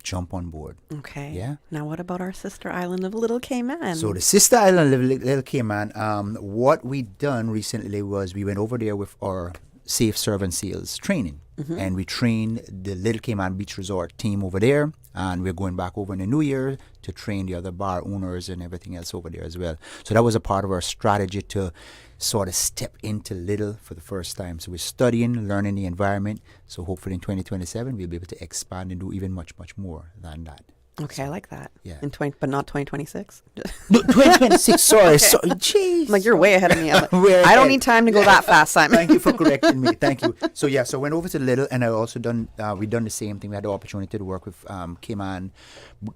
Jump on board. Okay. Yeah. Now, what about our sister island of Little Cayman? So the sister island of Little Cayman, what we done recently was we went over there with our Safe Servant Sales training. And we trained the Little Cayman Beach Resort team over there. And we're going back over in the new year to train the other bar owners and everything else over there as well. So that was a part of our strategy to sort of step into Little for the first time. So we're studying, learning the environment. So hopefully in 2027, we'll be able to expand and do even much, much more than that. Okay, I like that. Yeah. But not 2026? No, 2026, sorry. Okay. Sorry. Jeez. Like, you're way ahead of me. I don't need time to go that fast, Simon. Thank you for correcting me. Thank you. So, yeah, so I went over to Little, and I also we done the same thing. We had the opportunity to work with Cayman,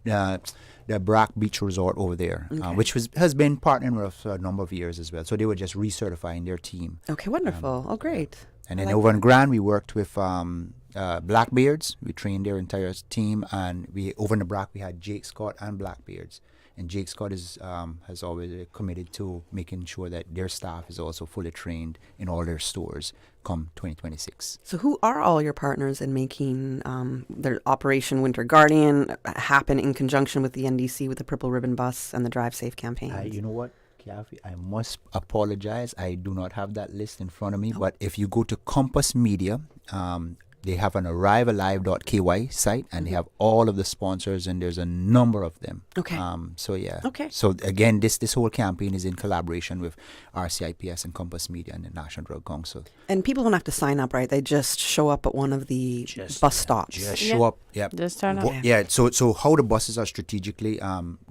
the Brack Beach Resort over there, which has been partnering with us for a number of years as well. So they were just recertifying their team. Okay, wonderful. Oh, great. And then over in Grand, we worked with Blackbeards. We trained their entire team, and over in the Brack we had Jake Scott and Blackbeards. And Jake Scott has always committed to making sure that their staff is also fully trained in all their stores come 2026. So who are all your partners in making their Operation Winter Guardian happen in conjunction with the NDC with the Purple Ribbon Bus and the Drive Safe campaign? You know what, Kathy, I must apologize. I do not have that list in front of me, but if you go to Compass Media, they have an arrivealive.ky site, and they have all of the sponsors, and there's a number of them. Okay. So, yeah. Okay. So, again, this whole campaign is in collaboration with RCIPS and Compass Media and the National Drug Council. And people don't have to sign up, right? They just show up at one of the bus stops. Just show up. Yep. Just turn up. Yeah. So how the buses are strategically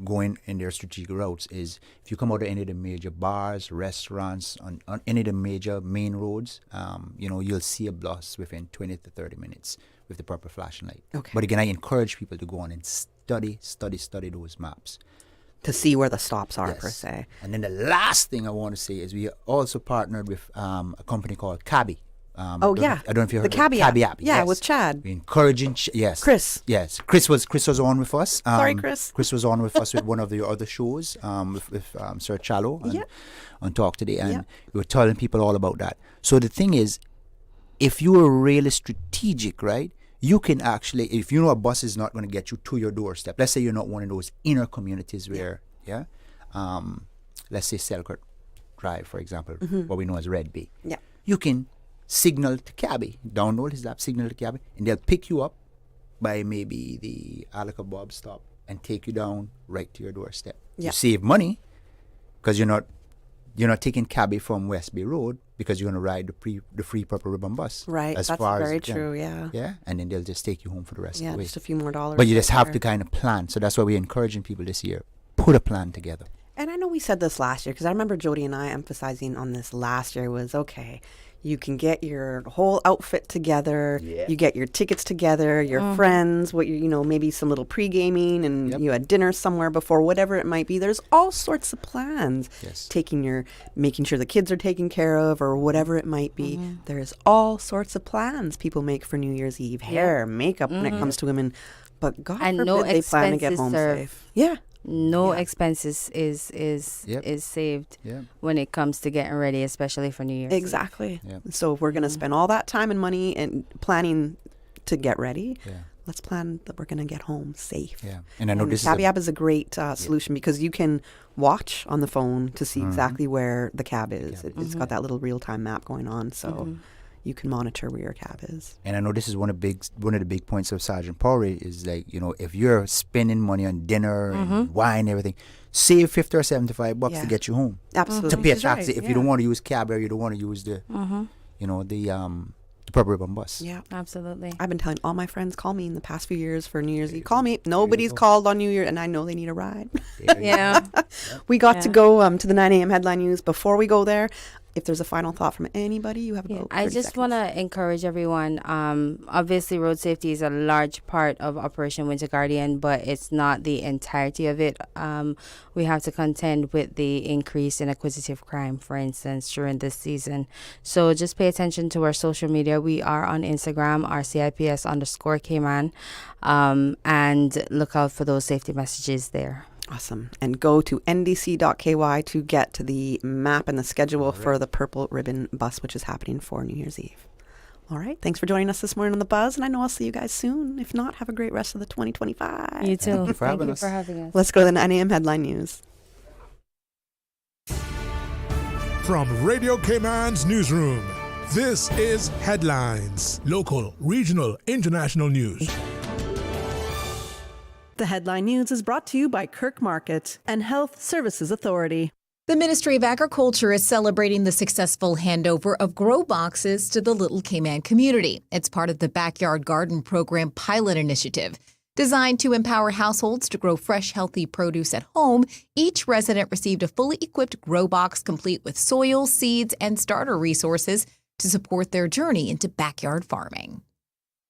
going in their strategic routes is if you come out of any of the major bars, restaurants, on any of the major main roads, you'll see a bus within 20 to 30 minutes with the proper flashing light. Okay. But again, I encourage people to go on and study those maps. To see where the stops are, per se. And then the last thing I want to say is we also partnered with a company called Cabby. I don't know if you heard the Cabby app. Yeah, Yes. with Chad. We're encouraging, Chris. Yes, Chris was on with us. Sorry, Chris. Chris was on with us with one of the other shows with Sir Chalo on Talk Today, and we were telling people all about that. So the thing is, if you are really strategic, right, you can actually, if you know a bus is not going to get you to your doorstep, let's say you're not one of those inner communities where, let's say Selkirk Drive, for example, what we know as Red Bay. Yeah. You can signal to Cabby, download his app, signal to Cabby, and they'll pick you up by maybe the Alaka Bob stop and take you down right to your doorstep. Yeah. You save money because you're not taking Cabby from West Bay Road because you're going to ride the free Purple Ribbon bus. Right, that's very true, yeah. Yeah, and then they'll just take you home for the rest of the way. Yeah, just a few more dollars. But you just have to kind of plan. So that's why we're encouraging people this year. Put a plan together. And I know we said this last year, because I remember Jodi and I emphasizing on this last year was, okay, you can get your whole outfit together, you get your tickets together, your friends, maybe some little pre-gaming, and you had dinner somewhere before, whatever it might be. There's all sorts of plans. Yes. Making sure the kids are taken care of, or whatever it might be. There's all sorts of plans people make for New Year's Eve. Hair, makeup, when it comes to women. But God forbid they plan to get home safe. Yeah. No expenses is saved when it comes to getting ready, especially for New Year's. Exactly. So if we're going to spend all that time and money and planning to get ready, let's plan that we're going to get home safe. Yeah. And I know this Cabby app is a great solution because you can watch on the phone to see exactly where the cab is. It's got that little real-time map going on, so you can monitor where your cab is. And I know this is one of the big points of Sergeant Powery is like, if you're spending money on dinner and wine and everything, save $50 or $75 to get you home. Absolutely. To pay a taxi if you don't want to use cab or you don't want to use the Purple Ribbon bus. Yeah, absolutely. I've been telling all my friends, call me in the past few years for New Year's Eve. Call me. Nobody's called on New Year, and I know they need a ride. Yeah. We got to go to the 9 a.m. headline news. Before we go there, if there's a final thought from anybody, you have about 30 I just want to encourage everyone. Obviously, road safety is a large part of Operation Winter Guardian, but it's not the entirety of it. We have to contend with the increase in acquisitive crime, for instance, during this season. So just pay attention to our social media. We are on Instagram, RCIPS_Cayman, and look out for those safety messages there. Awesome. And go to ndc.ky to get to the map and the schedule for the Purple Ribbon Bus, which is happening for New Year's Eve. All right. Thanks for joining us this morning on The Buzz, and I know I'll see you guys soon. If not, have a great rest of the 2025. You too. Thank you for having Thank you us. for having us. Let's go to the 9 a.m. headline news. From Radio Cayman's newsroom, this is Headlines. Local, regional, international news. The headline news is brought to you by Kirk Market and Health Services Authority. The Ministry of Agriculture is celebrating the successful handover of grow boxes to the Little Cayman community. It's part of the Backyard Garden Program pilot initiative. Designed to empower households to grow fresh, healthy produce at home, each resident received a fully equipped grow box complete with soil, seeds, and starter resources to support their journey into backyard farming.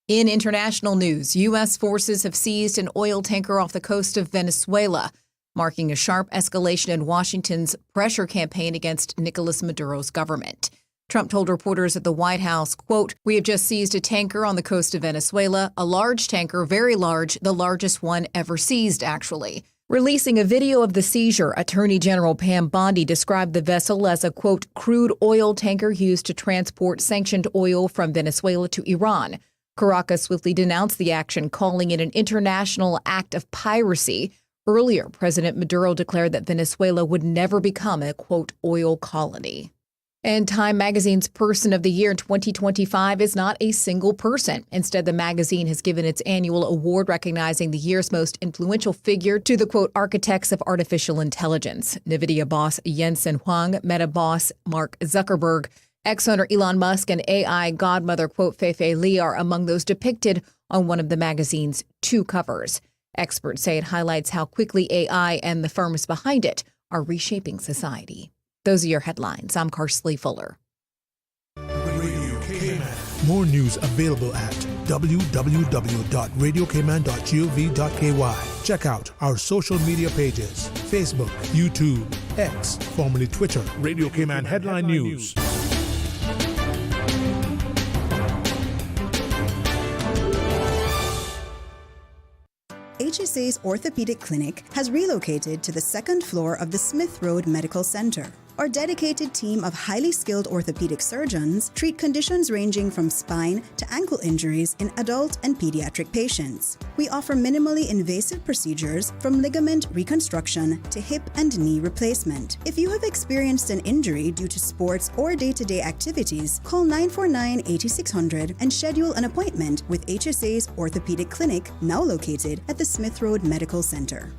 In international news, U.S. forces have seized an oil tanker off the coast of Venezuela, marking a sharp escalation in Washington's pressure campaign against Nicolas Maduro's government. Trump told reporters at the White House, quote, "We have just seized a tanker on the coast of Venezuela, a large tanker, very large, the largest one ever seized, actually." Releasing a video of the seizure, Attorney General Pam Bondi described the vessel as a, quote, "crude oil tanker used to transport sanctioned oil from Venezuela to Iran." Caracas swiftly denounced the action, calling it an international act of piracy. Earlier, President Maduro declared that Venezuela would never become a, quote, oil colony. And Time Magazine's Person of the Year in 2025 is not a single person. Instead, the magazine has given its annual award recognizing the year's most influential figure to the, quote, architects of artificial intelligence. NVIDIA boss Jensen Huang, Meta boss Mark Zuckerberg, ex-owner Elon Musk, and AI godmother, quote, Fei-Fei Li are among those depicted on one of the magazine's 2 covers. Experts say it highlights how quickly AI and the firms behind it are reshaping society. Those are your headlines. I'm Karsley Fuller. Radio Cayman. More news available at www.radiocayman.gov.ky. Check out our social media pages: Facebook, YouTube, X, formerly Twitter. Radio Cayman Headline News. HSA's orthopedic clinic has relocated to the 2nd floor of the Smith Road Medical Center. Our dedicated team of highly skilled orthopedic surgeons treat conditions ranging from spine to ankle injuries in adult and pediatric patients. We offer minimally invasive procedures from ligament reconstruction to hip and knee replacement. If you have experienced an injury due to sports or day-to-day activities, call 949-8600 and schedule an appointment with HSA's orthopedic clinic, now located at the Smith Road Medical Center.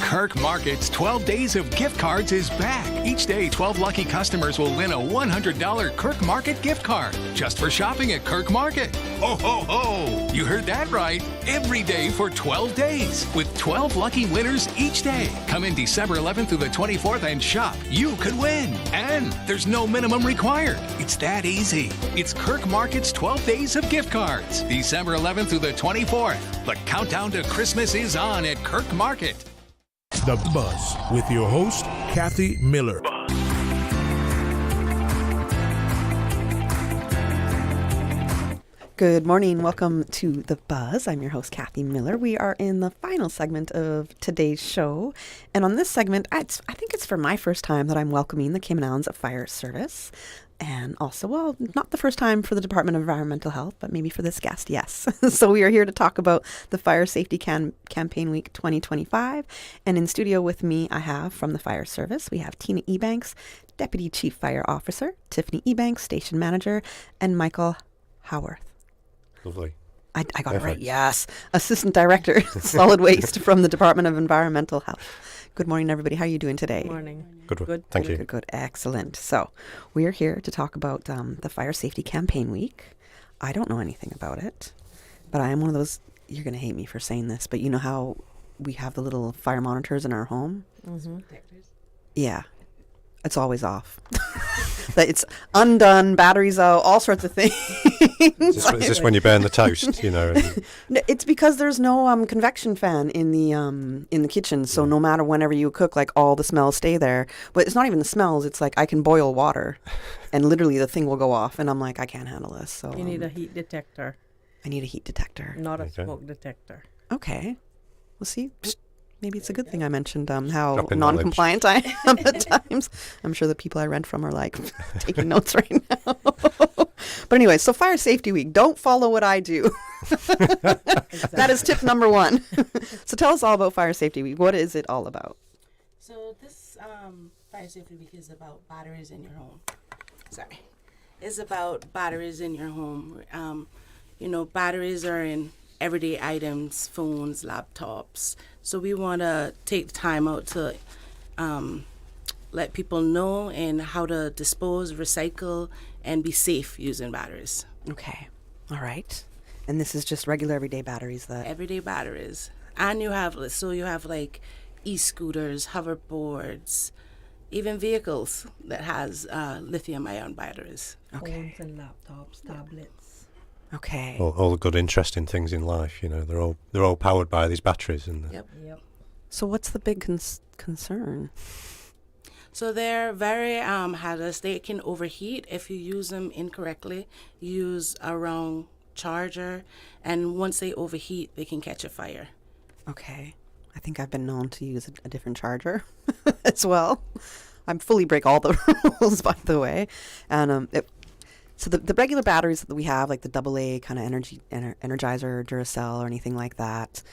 Kirk Market's 12 Days of Gift Cards is back. Each day, 12 lucky customers will win a $100 Kirk Market gift card just for shopping at Kirk Market. Ho, ho, ho! You heard that right. Every day for 12 days with 12 lucky winners each day. Come in December 11th through the 24th and shop. You could win. And there's no minimum required. It's that easy. It's Kirk Market's 12 Days of Gift Cards. December 11th through the 24th. The countdown to Christmas is on at Kirk Market. The Buzz with your host, Kathy Miller. Good morning. Welcome to The Buzz. I'm your host, Kathy Miller. We are in the final segment of today's show. And on this segment, I think it's for my first time that I'm welcoming the Cayman Islands Fire Service. And also, well, not the first time for the Department of Environmental Health, but maybe for this guest, yes. So we are here to talk about the Fire Safety Campaign Week 2025. And in studio with me, I have from the Fire Service, we have Tina Ebanks, Deputy Chief Fire Officer, Tiffany Ebanks, Station Manager, and Michael Haworth. Lovely. I got it right, yes. Assistant Director, Solid Waste from the Department of Environmental Health. Good morning, everybody. How are you doing today? Good morning. Good. Thank you. Good. Excellent. So we are here to talk about the Fire Safety Campaign Week. I don't know anything about it, but I am one of those, you're going to hate me for saying this, but you know how we have the little fire monitors in our home? Mm-hmm. Yeah. It's always off. That it's undone, batteries out, all sorts of things. Is this when you burn the toast, you know? No, it's because there's no convection fan in the kitchen, so no matter whenever you cook, like all the smells stay there. But it's not even the smells. It's like I can boil water, and literally the thing will go off, and I'm like, I can't handle this. So you need a heat detector. I need a heat detector, not a smoke detector. Okay. Well, see. Maybe it's a good thing I mentioned how Dropping non-compliant I am at times. I'm sure the people I rent from are like taking notes right now. But anyway, so Fire Safety Week. Don't follow what I do. That is tip number 1. So tell us all about Fire Safety Week. What is it all about? So this Fire Safety Week is about batteries in your home. Sorry. It's about batteries in your home. Batteries are in everyday items, phones, laptops. So we want to take the time out to let people know and how to dispose, recycle, and be safe using batteries. Okay. All right. And this is just regular everyday batteries that... Everyday batteries. And you have like e-scooters, hoverboards, even vehicles that has lithium-ion batteries. Okay. Phones and laptops, tablets. Okay. All the good, interesting things in life, they're all powered by these batteries. And Yep. So what's the big concern? So they're very hazardous. They can overheat if you use them incorrectly, use a wrong charger, and once they overheat, they can catch a fire. Okay. I think I've been known to use a different charger as well. I fully break all the rules, by the way. And so the regular batteries that we have, like the AA kind of Energizer, Duracell, or anything like that,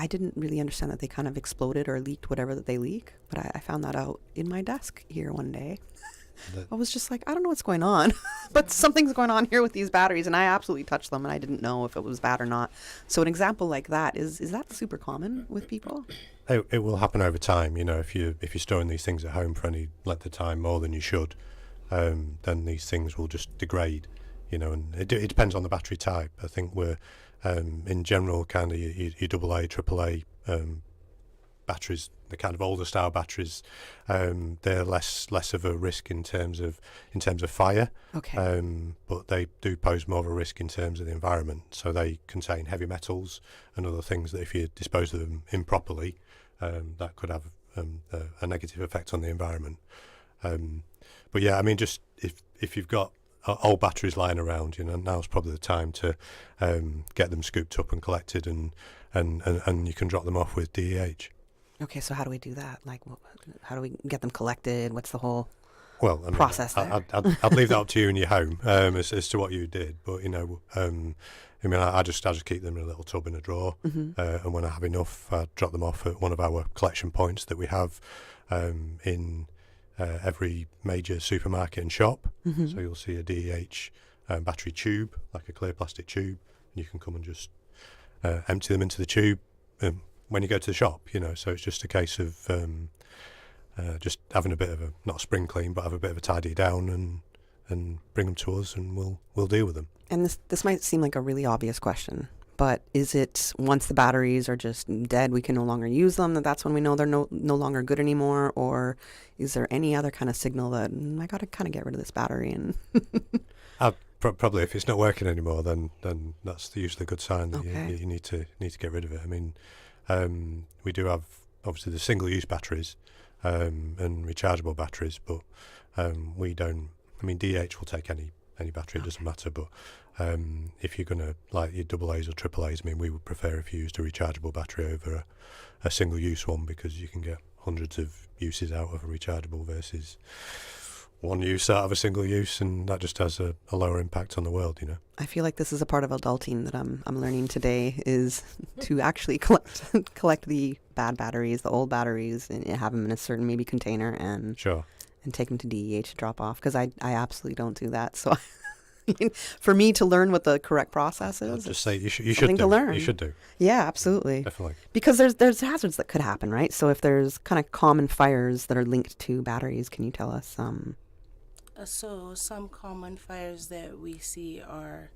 I didn't really understand that they kind of exploded or leaked whatever that they leak. But I found that out in my desk here one day. I was just like, I don't know what's going on, but something's going on here with these batteries, and I absolutely touched them, and I didn't know if it was bad or not. So an example like that, is that super common with people? It will happen over time. If you're storing these things at home for any length of time more than you should, then these things will just degrade. And it depends on the battery type. I think we're in general kind of your AA, AAA batteries, the kind of older style batteries, they're less of a risk in terms of fire. Okay. But they do pose more of a risk in terms of the environment. So they contain heavy metals and other things that if you dispose of them improperly, that could have a negative effect on the environment. But yeah, I mean, just if you've got old batteries lying around, now's probably the time to get them scooped up and collected, and you can drop them off with DEH. Okay, so how do we do that? Like, how do we get them collected? What's the whole process there? I'd leave that up to you in your home as to what you did. But I just keep them in a little tub in a drawer, and when I have enough, I drop them off at one of our collection points that we have in every major supermarket and shop. So you'll see a DEH battery tube, like a clear plastic tube, and you can come and just empty them into the tube when you go to the shop. So it's just a case of just having a bit of not a spring clean, but have a bit of a tidy down and bring them to us, and we'll deal with them. And this might seem like a really obvious question, but is it once the batteries are just dead, we can no longer use them, that's when we know they're no longer good anymore? Or is there any other kind of signal that I got to kind of get rid of this battery? And probably if it's not working anymore, then that's usually a good sign that you need to get rid of it. I mean, we do have obviously the single-use batteries and rechargeable batteries, but we don't. I mean, DH will take any battery, it doesn't matter, but if you're going to, like your AA's or AAA's, I mean, we would prefer if you used a rechargeable battery over a single-use one, because you can get hundreds of uses out of a rechargeable versus one use out of a single use, and that just has a lower impact on the world, I feel like this is a part of adulting that I'm learning today, is to actually collect the bad batteries, the old batteries, and have them in a certain maybe container and take them to DEH to drop off, because I absolutely don't do that. So for me to learn what the correct process is, just say you should to learn. You should do. Yeah, absolutely. Definitely. Because there's hazards that could happen, right? So if there's kind of common fires that are linked to batteries, can you tell us? So some common fires that we see are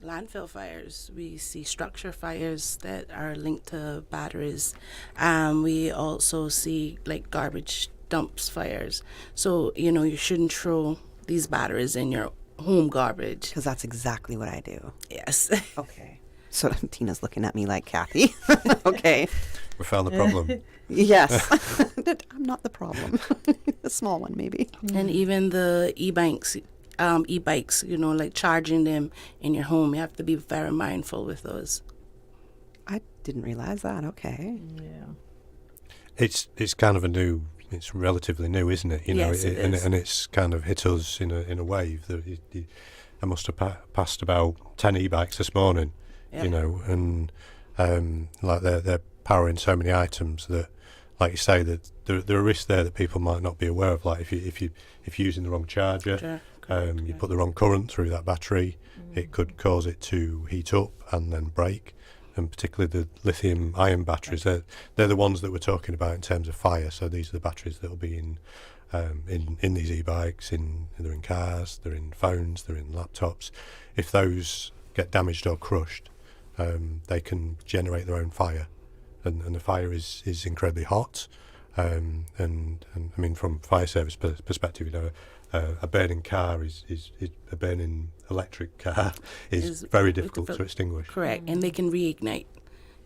landfill fires. We see structure fires that are linked to batteries. We also see like garbage dumps fires. So, you shouldn't throw these batteries in your home garbage. Because that's exactly what I do. Yes. Okay. So Tina's looking at me like, Kathy. Okay. We found the problem. Yes. I'm not the problem. A small one, maybe. And even the e-bikes, like charging them in your home, you have to be very mindful with those. I didn't realize that. Okay. Yeah. It's kind of it's relatively new, isn't it? Yes, it is. And it's kind of hit us in a wave. That I must have passed about 10 e-bikes this morning, and like they're powering so many items that, like you say, that there are risks there that people might not be aware of. Like if you're using the wrong charger, you put the wrong current through that battery, it could cause it to heat up and then break. And particularly the lithium-ion batteries, they're the ones that we're talking about in terms of fire. So these are the batteries that will be in these e-bikes, they're in cars, they're in phones, they're in laptops. If those get damaged or crushed, they can generate their own fire, and the fire is incredibly hot. And I mean, from fire service perspective, a burning car is a burning electric car is very difficult to extinguish. Correct, and they can reignite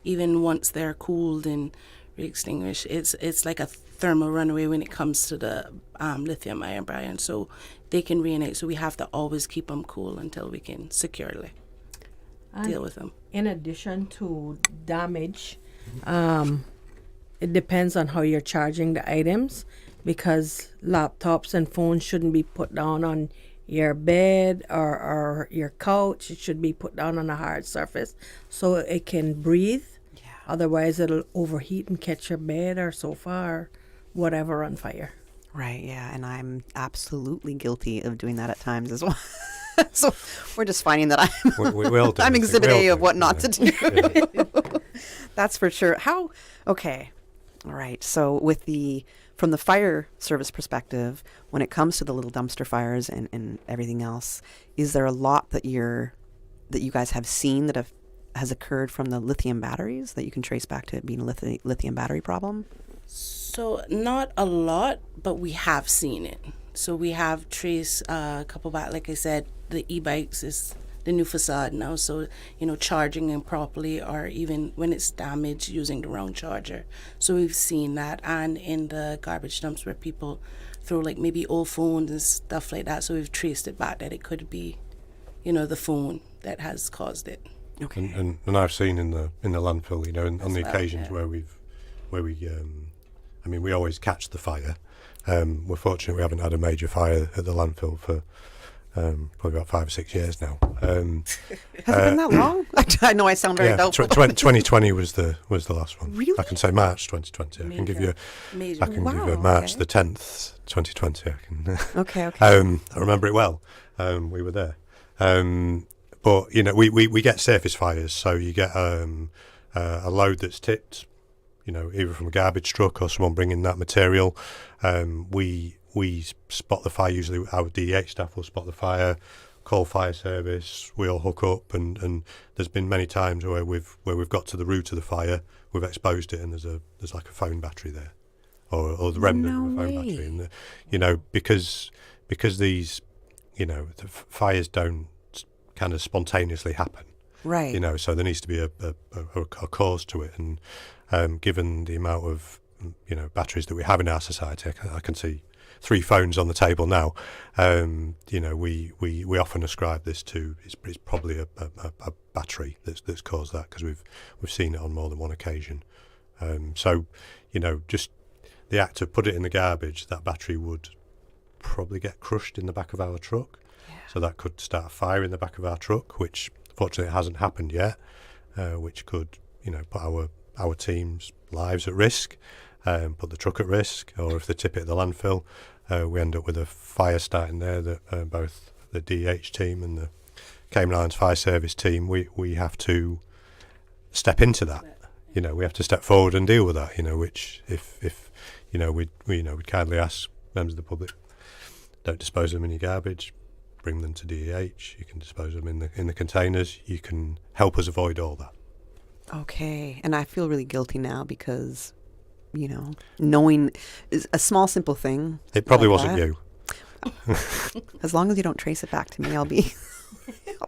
even once they're cooled and re-extinguished. It's like a thermal runaway when it comes to the lithium-ion brine, so they can reignite. So we have to always keep them cool until we can securely deal with them. In addition to damage, it depends on how you're charging the items, because laptops and phones shouldn't be put down on your bed or your couch. It should be put down on a hard surface so it can breathe. Yeah. Otherwise, it'll overheat and catch your bed or sofa or whatever on fire. Right, yeah, and I'm absolutely guilty of doing that at times as well. So we're just finding that I'm exhibit A of what not to do. Yeah. That's for sure. Okay. All right. So from the fire service perspective, when it comes to the little dumpster fires and everything else, is there a lot that you guys have seen that has occurred from the lithium batteries that you can trace back to it being a lithium battery problem? So not a lot, but we have seen it. So we have traced a couple back, like I said, the e-bikes is the new facade now. So, charging them properly, or even when it's damaged, using the wrong charger. So we've seen that, and in the garbage dumps where people throw like maybe old phones and stuff like that. So we've traced it back that it could be, the phone that has caused it. Okay. And I've seen in the landfill, on the occasions where we always catch the fire. We're fortunate we haven't had a major fire at the landfill for probably about 5 or 6 years now. Has it been that long? I know I sound very doubtful. 2020 was the last one. Really? I can say March 2020. I can give you March the 10th, 2020. I can. Okay. I remember it well. We were there. But we get surface fires, so you get a load that's tipped, either from a garbage truck or someone bringing that material. We spot the fire. Usually our DEH staff will spot the fire, call fire service, we all hook up, and there's been many times where we've got to the root of the fire, we've exposed it, and there's like a phone battery there, or the remnant of a phone battery, and because these the fires don't kind of spontaneously happen, right? So there needs to be a cause to it, and given the amount of batteries that we have in our society, I can see 3 phones on the table now. We often ascribe this to it's probably a battery that's caused that, because we've seen it on more than one occasion. So just the act of put it in the garbage, that battery would probably get crushed in the back of our truck. Yeah. So that could start a fire in the back of our truck, which fortunately hasn't happened yet, which could put our team's lives at risk, put the truck at risk, or if they tip it at the landfill, we end up with a fire starting there that both the DH team and the Cayman Islands Fire Service team, we have to step into that. We have to step forward and deal with that. Which if we'd kindly ask members of the public, don't dispose of them in your garbage. bring them to DEH. You can dispose of them in the containers. You can help us avoid all that. Okay, and I feel really guilty now because, knowing is a small, simple thing. It probably like wasn't that. you. As long as you don't trace it back to me, I'll be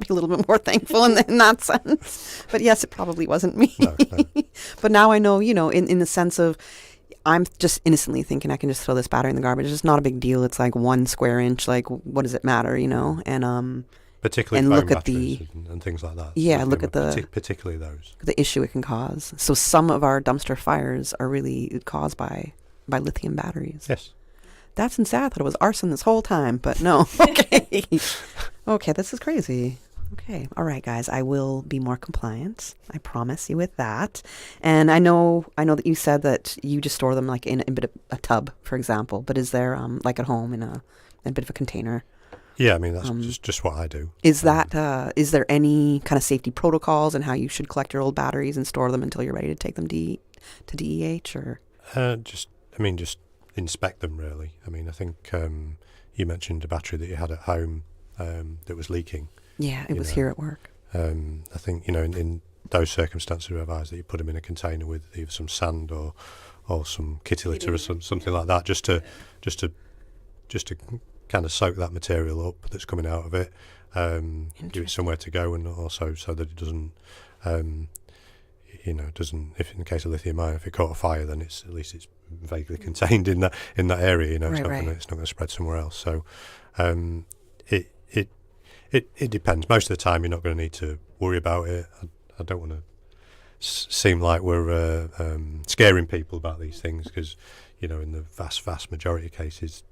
a little bit more thankful in that sense. But yes, it probably wasn't me. No. But now I know, in the sense of, I'm just innocently thinking I can just throw this battery in the garbage. It's just not a big deal. It's like 1 square inch. Like, what does it matter, And particularly and foam look at batteries and things like that. Yeah, look at particularly those. The issue it can cause. So some of our dumpster fires are really caused by lithium batteries. Yes. That's insane. I thought it was arson this whole time, but no. Okay. Okay, this is crazy. Okay. All right, guys. I will be more compliant. I promise you with that. And I know that you said that you just store them like in a bit of a tub, for example. But is there like at home in a bit of a container? Yeah, I mean that's just what I do. Is that is there any kind of safety protocols and how you should collect your old batteries and store them until you're ready to take them to DEH or? Just inspect them really. I mean, I think you mentioned a battery that you had at home that was leaking. Yeah, it was here at work. I think in those circumstances we advise that you put them in a container with either some sand or some kitty litter or something like that, just to kind of soak that material up that's coming out of it, give it somewhere to go, and also so that it doesn't, if in the case of lithium-ion, if it caught a fire, then at least it's vaguely contained in that area. It's not going to spread somewhere else. So it depends. Most of the time, you're not going to need to worry about it. I don't want to seem like we're scaring people about these things because in the vast majority of cases,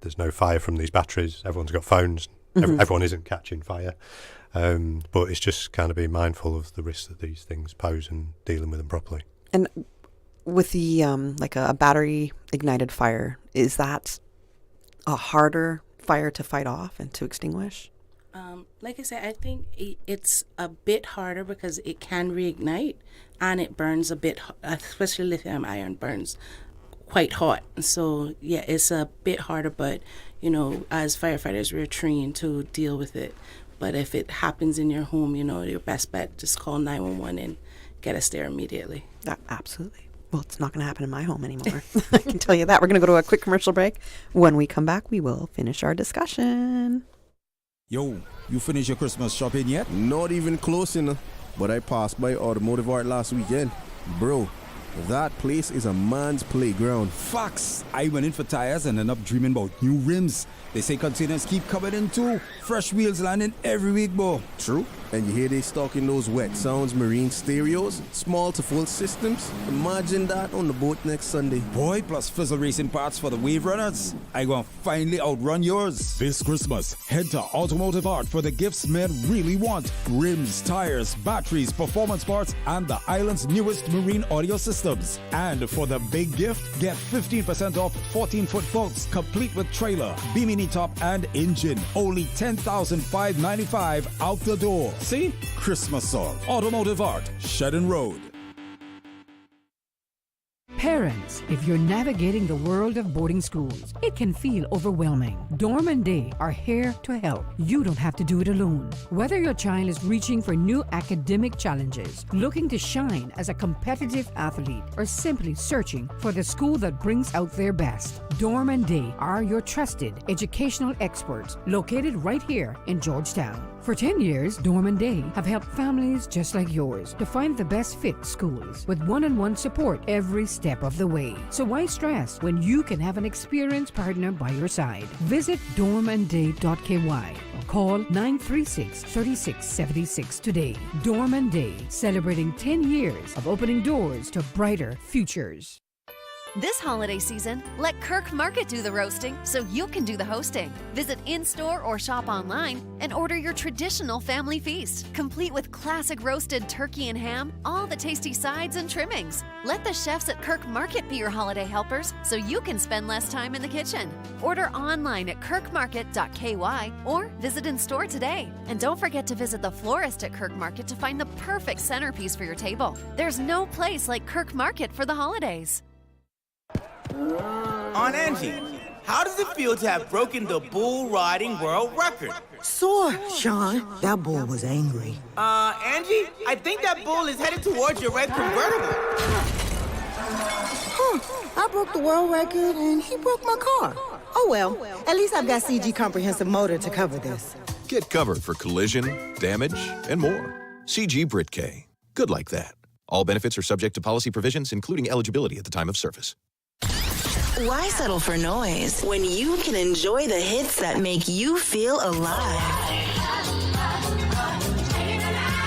there's no fire from these batteries. Everyone's got phones. Mm-hmm. Everyone isn't catching fire. But it's just kind of being mindful of the risks that these things pose and dealing with them properly. And with the like a battery ignited fire, is that a harder fire to fight off and to extinguish? Like I said, I think it's a bit harder because it can reignite and it burns a bit, especially lithium-ion burns quite hot. So yeah, it's a bit harder, but as firefighters, we're trained to deal with it. But if it happens in your home, your best bet, just call 911 and get us there immediately. Absolutely. Well, it's not going to happen in my home anymore. I can tell you that. We're going to go to a quick commercial break. When we come back, we will finish our discussion. Yo, you finished your Christmas shopping yet? Not even close enough. But I passed by Automotive Art last weekend. Bro, that place is a man's playground. Facts. I went in for tires and ended up dreaming about new rims. They say containers keep coming in too. Fresh wheels landing every week, bro. True. And you hear they stocking those wet sounds marine stereos, small to full systems. Imagine that on the boat next Sunday. Boy, plus Fizzle Racing parts for the wave runners. I gonna finally outrun yours. This Christmas, head to Automotive Art for the gifts men really want. Rims, tires, batteries, performance parts, and the island's newest marine audio systems. And for the big gift, get 15% off 14-foot boats, complete with trailer, bimini top, and engine. Only $10,595 out the door. See? Christmas song. Automotive Art, Shedden Road. Parents, if you're navigating the world of boarding schools, it can feel overwhelming. Dorm and Day are here to help. You don't have to do it alone. Whether your child is reaching for new academic challenges, looking to shine as a competitive athlete, or simply searching for the school that brings out their best, Dorm and Day are your trusted educational experts located right here in Georgetown. For 10 years, Dorm and Day have helped families just like yours to find the best fit schools with one-on-one support every step of the way. So why stress when you can have an experienced partner by your side? Visit dormandday.ky or call 936-3676 today. Dorm and Day, celebrating 10 years of opening doors to brighter futures. This holiday season, let Kirk Market do the roasting so you can do the hosting. Visit in-store or shop online and order your traditional family feast, complete with classic roasted turkey and ham, all the tasty sides and trimmings. Let the chefs at Kirk Market be your holiday helpers so you can spend less time in the kitchen. Order online at kirkmarket.ky or visit in-store today. And don't forget to visit the florist at Kirk Market to find the perfect centerpiece for your table. There's no place like Kirk Market for the holidays. On Angie, how does it feel to have broken the bull riding world record? Sore, Sean. That bull was angry. Angie, I think that bull is headed towards your red convertible. I broke the world record and he broke my car. Oh well, at least I've got CG Comprehensive Motor to cover this. Get covered for collision, damage, and more. CG Brit-K. Good like that. All benefits are subject to policy provisions, including eligibility at the time of service. Why settle for noise when you can enjoy the hits that make you feel alive?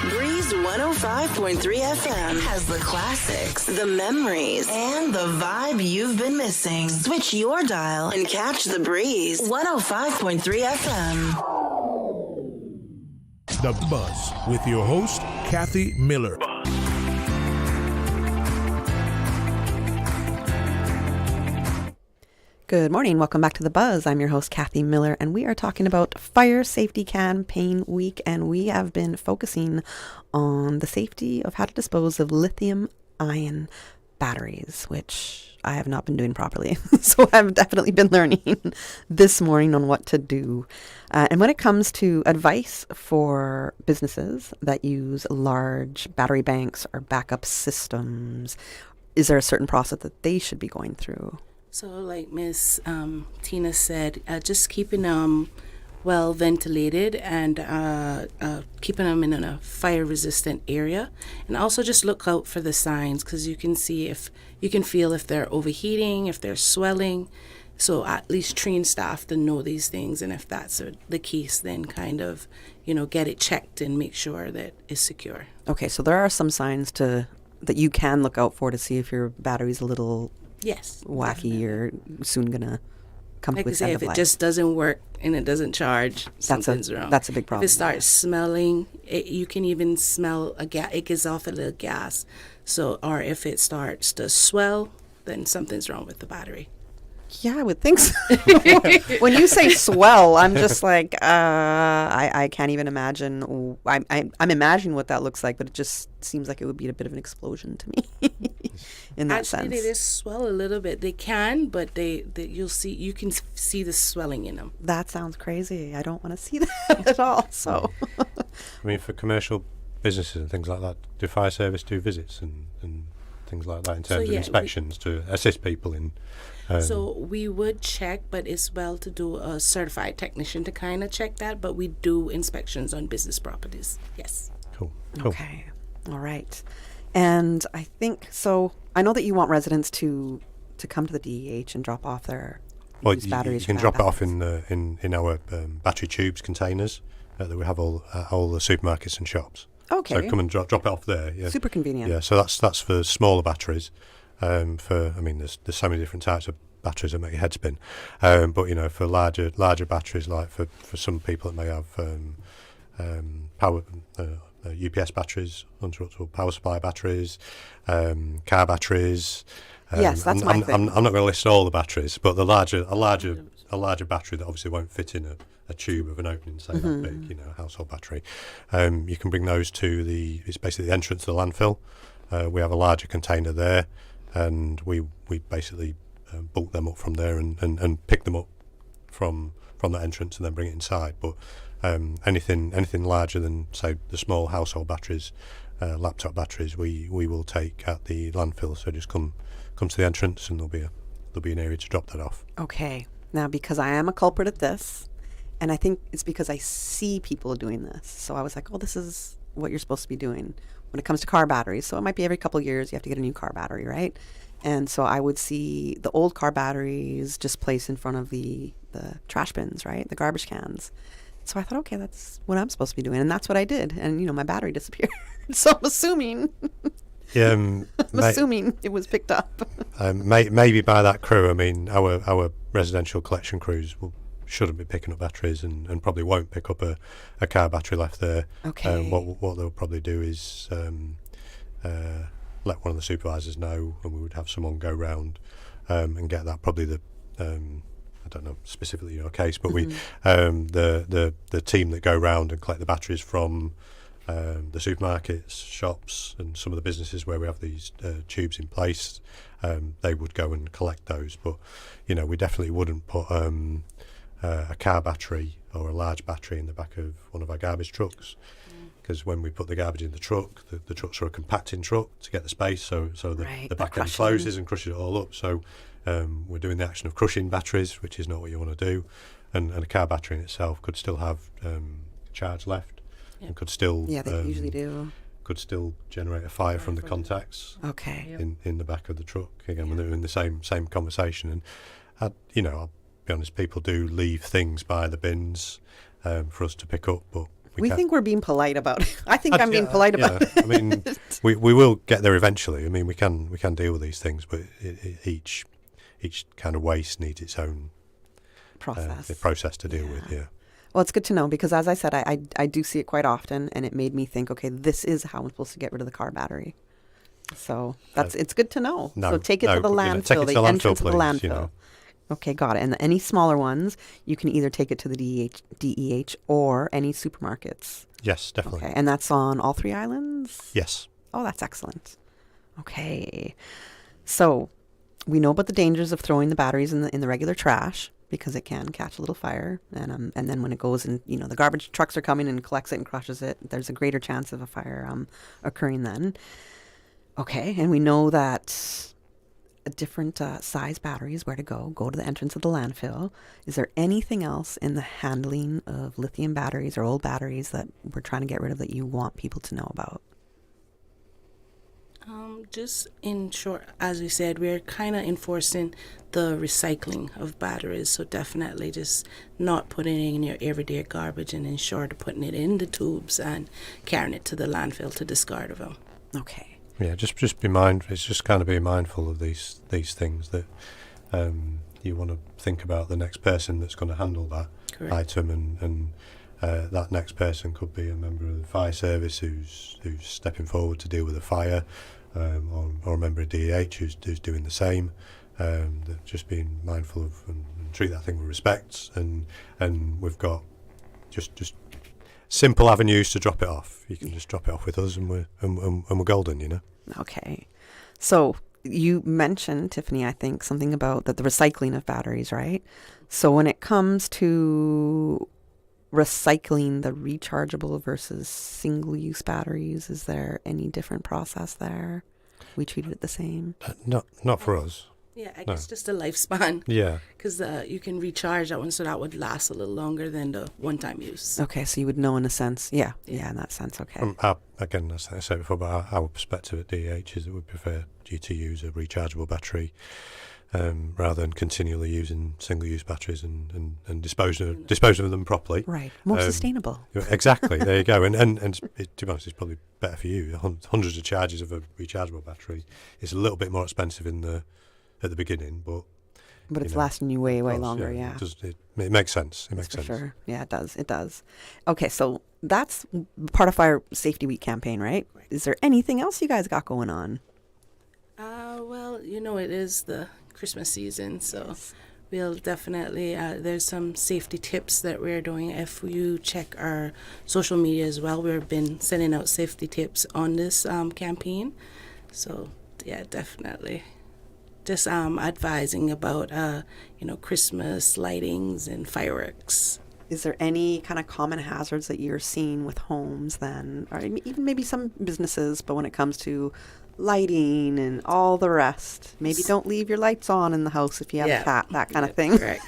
Breeze 105.3 FM has the classics, the memories, and the vibe you've been missing. Switch your dial and catch the breeze. 105.3 FM. The Buzz with your host, Kathy Miller. Good morning. Welcome back to The Buzz. I'm your host, Kathy Miller, and we are talking about Fire Safety Campaign Week, and we have been focusing on the safety of how to dispose of lithium-ion batteries, which I have not been doing properly. So I've definitely been learning this morning on what to do. And when it comes to advice for businesses that use large battery banks or backup systems, is there a certain process that they should be going through? So like Miss Tina said, just keeping them well ventilated and keeping them in a fire resistant area, and also just look out for the signs, because you can feel if they're overheating, if they're swelling. So at least train staff to know these things, and if that's the case, then kind of get it checked and make sure that it's secure. Okay, so there are some signs that you can look out for to see if your battery's a little wacky or soon gonna come to its end of life. If it just doesn't work and it doesn't charge, something's wrong. That's a big problem. If it starts smelling, you can even smell a gas. It gives off a little gas. So, or if it starts to swell, then something's wrong with the battery. Yeah, I would think so. When you say swell, I'm just like, I can't even imagine. I'm imagining what that looks like, but it just seems like it would be a bit of an explosion to me. In that sense, they just swell a little bit. They can, but you can see the swelling in them. That sounds crazy. I don't want to see that at all. So, I mean, for commercial businesses and things like that, do fire service do visits and things like that in terms of inspections to assist people in? So we would check, but it's well to do a certified technician to kind of check that. But we do inspections on business properties. Yes. Cool. Okay. All right. And I think so. I know that you want residents to come to the DEH and drop off their batteries. You can drop it off in our battery tubes containers that we have all the supermarkets and shops. Okay. So come and drop it off there. Yeah. Super convenient. Yeah. So that's for smaller batteries. There's so many different types of batteries that make your head spin. But for larger batteries, like for some people that may have power. UPS batteries, uninterruptible power supply batteries, car batteries. Yes, that's my thing. I'm not going to list all the batteries, but a larger battery that obviously won't fit in a tube of an opening, say that big, household battery. You can bring those to it's basically the entrance to the landfill. We have a larger container there, and we basically bulk them up from there and pick them up from that entrance and then bring it inside. But anything larger than, say, the small household batteries, laptop batteries, we will take at the landfill. So just come to the entrance, and there'll be an area to drop that off. Okay. Now, because I am a culprit at this, and I think it's because I see people doing this, so I was like, oh, this is what you're supposed to be doing when it comes to car batteries. So it might be every couple of years you have to get a new car battery, right? And so I would see the old car batteries just placed in front of the trash bins, right? The garbage cans. So I thought, okay, that's what I'm supposed to be doing. And that's what I did. And, my battery disappeared. So I'm assuming. Assuming it was picked up. Maybe by that crew. I mean, our residential collection crews shouldn't be picking up batteries and probably won't pick up a car battery left there. Okay. What they'll probably do is let one of the supervisors know, and we would have someone go round and get that. Probably I don't know specifically your case, but we the team that go round and collect the batteries from the supermarkets, shops, and some of the businesses where we have these tubes in place, they would go and collect those. But we definitely wouldn't put a car battery or a large battery in the back of one of our garbage trucks, because when we put the garbage in the truck, the trucks are a compacting truck to get the space, so the back end closes and crushes it all up. So we're doing the action of crushing batteries, which is not what you want to do, and a car battery in itself could still have charge left, and could still they usually do. Could still generate a fire from the contacts. Okay. In the back of the truck. Again, when they're in the same conversation, and I'll be honest, people do leave things by the bins for us to pick up, but we think we're being polite about it. I think I'm being polite about it. I mean, we will get there eventually. I mean, we can deal with these things, but each kind of waste needs its own process to deal with. Yeah. Well, it's good to know, because as I said, I do see it quite often, and it made me think, okay, this is how I'm supposed to get rid of the car battery. So it's good to know. So take it to the landfill, the entrance of the landfill. Okay, got it. And any smaller ones, you can either take it to the DEH or any supermarkets. Yes, definitely. Okay, and that's on all 3 islands? Yes. Oh, that's excellent. Okay. So we know about the dangers of throwing the batteries in the regular trash, because it can catch a little fire. And then when it goes in, the garbage trucks are coming and collects it and crushes it, there's a greater chance of a fire occurring then. Okay, and we know that different size batteries, where to go to the entrance of the landfill. Is there anything else in the handling of lithium batteries or old batteries that we're trying to get rid of that you want people to know about? Just in short, as we said, we're kind of enforcing the recycling of batteries. So definitely just not putting it in your everyday garbage, and ensure to putting it in the tubes and carrying it to the landfill to discard of them. Okay. Yeah, just be mindful. It's just kind of being mindful of these things that you want to think about the next person that's going to handle that item, and that next person could be a member of the fire service who's stepping forward to deal with a fire, or a member of DEH who's doing the same. Just being mindful of and treat that thing with respect, and we've got just simple avenues to drop it off. You can just drop it off with us, and we're golden, Okay. So you mentioned, Tiffany, I think, something about the recycling of batteries, right? So when it comes to recycling the rechargeable versus single-use batteries, is there any different process there? We treated it the same? Not for us. Yeah, I guess just the lifespan. Yeah. Because you can recharge that one, so that would last a little longer than the one-time use. Okay, so you would know in a sense. Yeah, in that sense, okay. Again, as I said before, but our perspective at DEH is that we prefer you to use a rechargeable battery rather than continually using single-use batteries and disposing of them properly. Right, more sustainable. Exactly, there you go. And to be honest, it's probably better for you. Hundreds of charges of a rechargeable battery is a little bit more expensive at the beginning, but it's lasting you way longer. Yeah, it makes sense. It makes sense. Sure. Yeah, it does. Okay, so that's part of our Safety Week campaign, right? Is there anything else you guys got going on? Well, it is the Christmas season, so we'll definitely, there's some safety tips that we're doing. If you check our social media as well, we've been sending out safety tips on this campaign. So, yeah, definitely. Just advising about, Christmas lightings and fireworks. Is there any kind of common hazards that you're seeing with homes then, or even maybe some businesses, but when it comes to lighting and all the rest, maybe don't leave your lights on in the house if you have a cat, that kind of thing? Correct.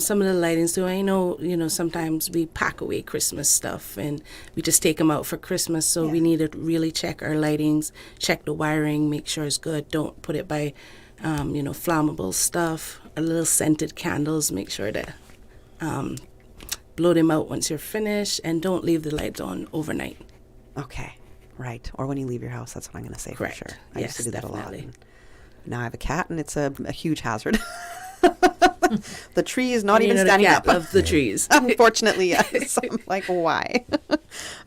Some of the lightings too. I know, sometimes we pack away Christmas stuff and we just take them out for Christmas, so we need to really check our lightings, check the wiring, make sure it's good. Don't put it by, flammable stuff. A little scented candles, make sure to blow them out once you're finished, and don't leave the lights on overnight. Okay. Right. Or when you leave your house, that's what I'm going to say. Correct. For sure. I used to do definitely. that a lot. And now I have a cat, and it's a huge hazard. The tree is not even standing up. Of the trees. Unfortunately, yes. I'm like, why?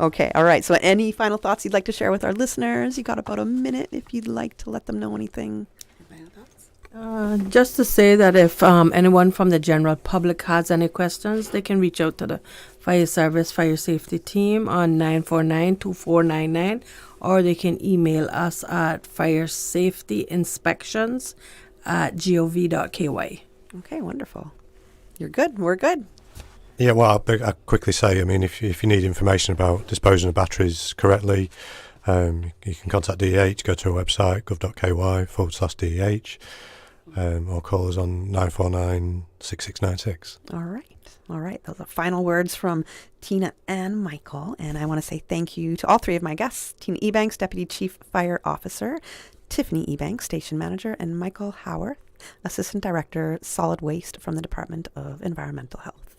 Okay. All right. So any final thoughts you'd like to share with our listeners? You got about a minute if you'd like to let them know anything. Just to say that if anyone from the general public has any questions, they can reach out to the Fire Service Fire Safety Team on 949-2499 or they can email us at firesafetyinspections@gov.ky. Okay, wonderful. You're good. We're good. Yeah, well, I'll quickly say, I mean, if you need information about disposing of batteries correctly, you can contact DEH, go to our website, gov.ky/DEH, or call us on 949-6696. All right. Those are final words from Tina and Michael. And I want to say thank you to all three of my guests, Tina Ebanks, Deputy Chief Fire Officer, Tiffany Ebanks, Station Manager, and Michael Haworth, Assistant Director, Solid Waste from the Department of Environmental Health.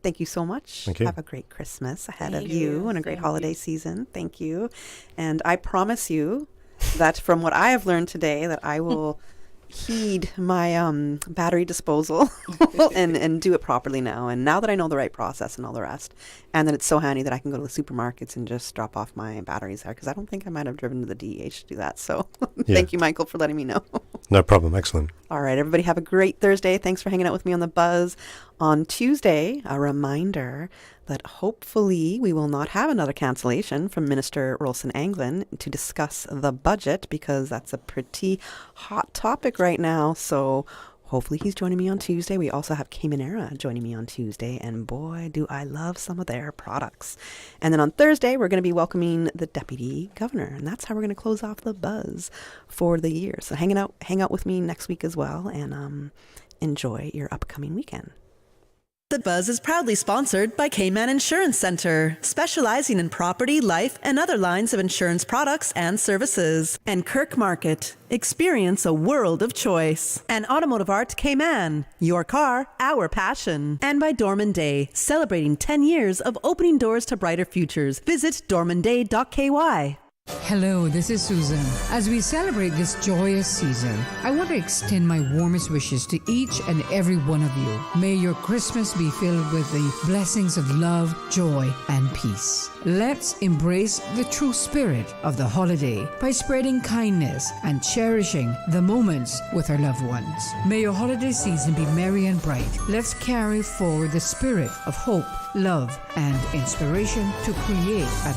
Thank you so much. Thank you. Have a great Christmas ahead of you and a great holiday season. Thank you. And I promise you that from what I have learned today, that I will heed my battery disposal and do it properly now. And now that I know the right process and all the rest, and that it's so handy that I can go to the supermarkets and just drop off my batteries there, because I don't think I might have driven to the DEH to do that. So thank you, Michael, for letting me know. No problem. Excellent. All right, everybody have a great Thursday. Thanks for hanging out with me on The Buzz. On Tuesday, a reminder that hopefully we will not have another cancellation from Minister Rolson Anglin to discuss the budget, because that's a pretty hot topic right now. So hopefully he's joining me on Tuesday. We also have Cayman joining me on Tuesday, and boy, do I love some of their products. And then on Thursday, we're going to be welcoming the Deputy Governor, and that's how we're going to close off The Buzz for the year. So hang out with me next week as well, and enjoy your upcoming weekend. The Buzz is proudly sponsored by Cayman Insurance Center, specializing in property, life, and other lines of insurance products and services. And Kirk Market, experience a world of choice. And Automotive Art Cayman, your car, our passion. And by Dorman Day, celebrating 10 years of opening doors to brighter futures. Visit dormanday.ky. Hello, this is Susan. As we celebrate this joyous season, I want to extend my warmest wishes to each and every one of you. May your Christmas be filled with the blessings of love, joy, and peace. Let's embrace the true spirit of the holiday by spreading kindness and cherishing the moments with our loved ones. May your holiday season be merry and bright. Let's carry forward the spirit of hope, love, and inspiration to create a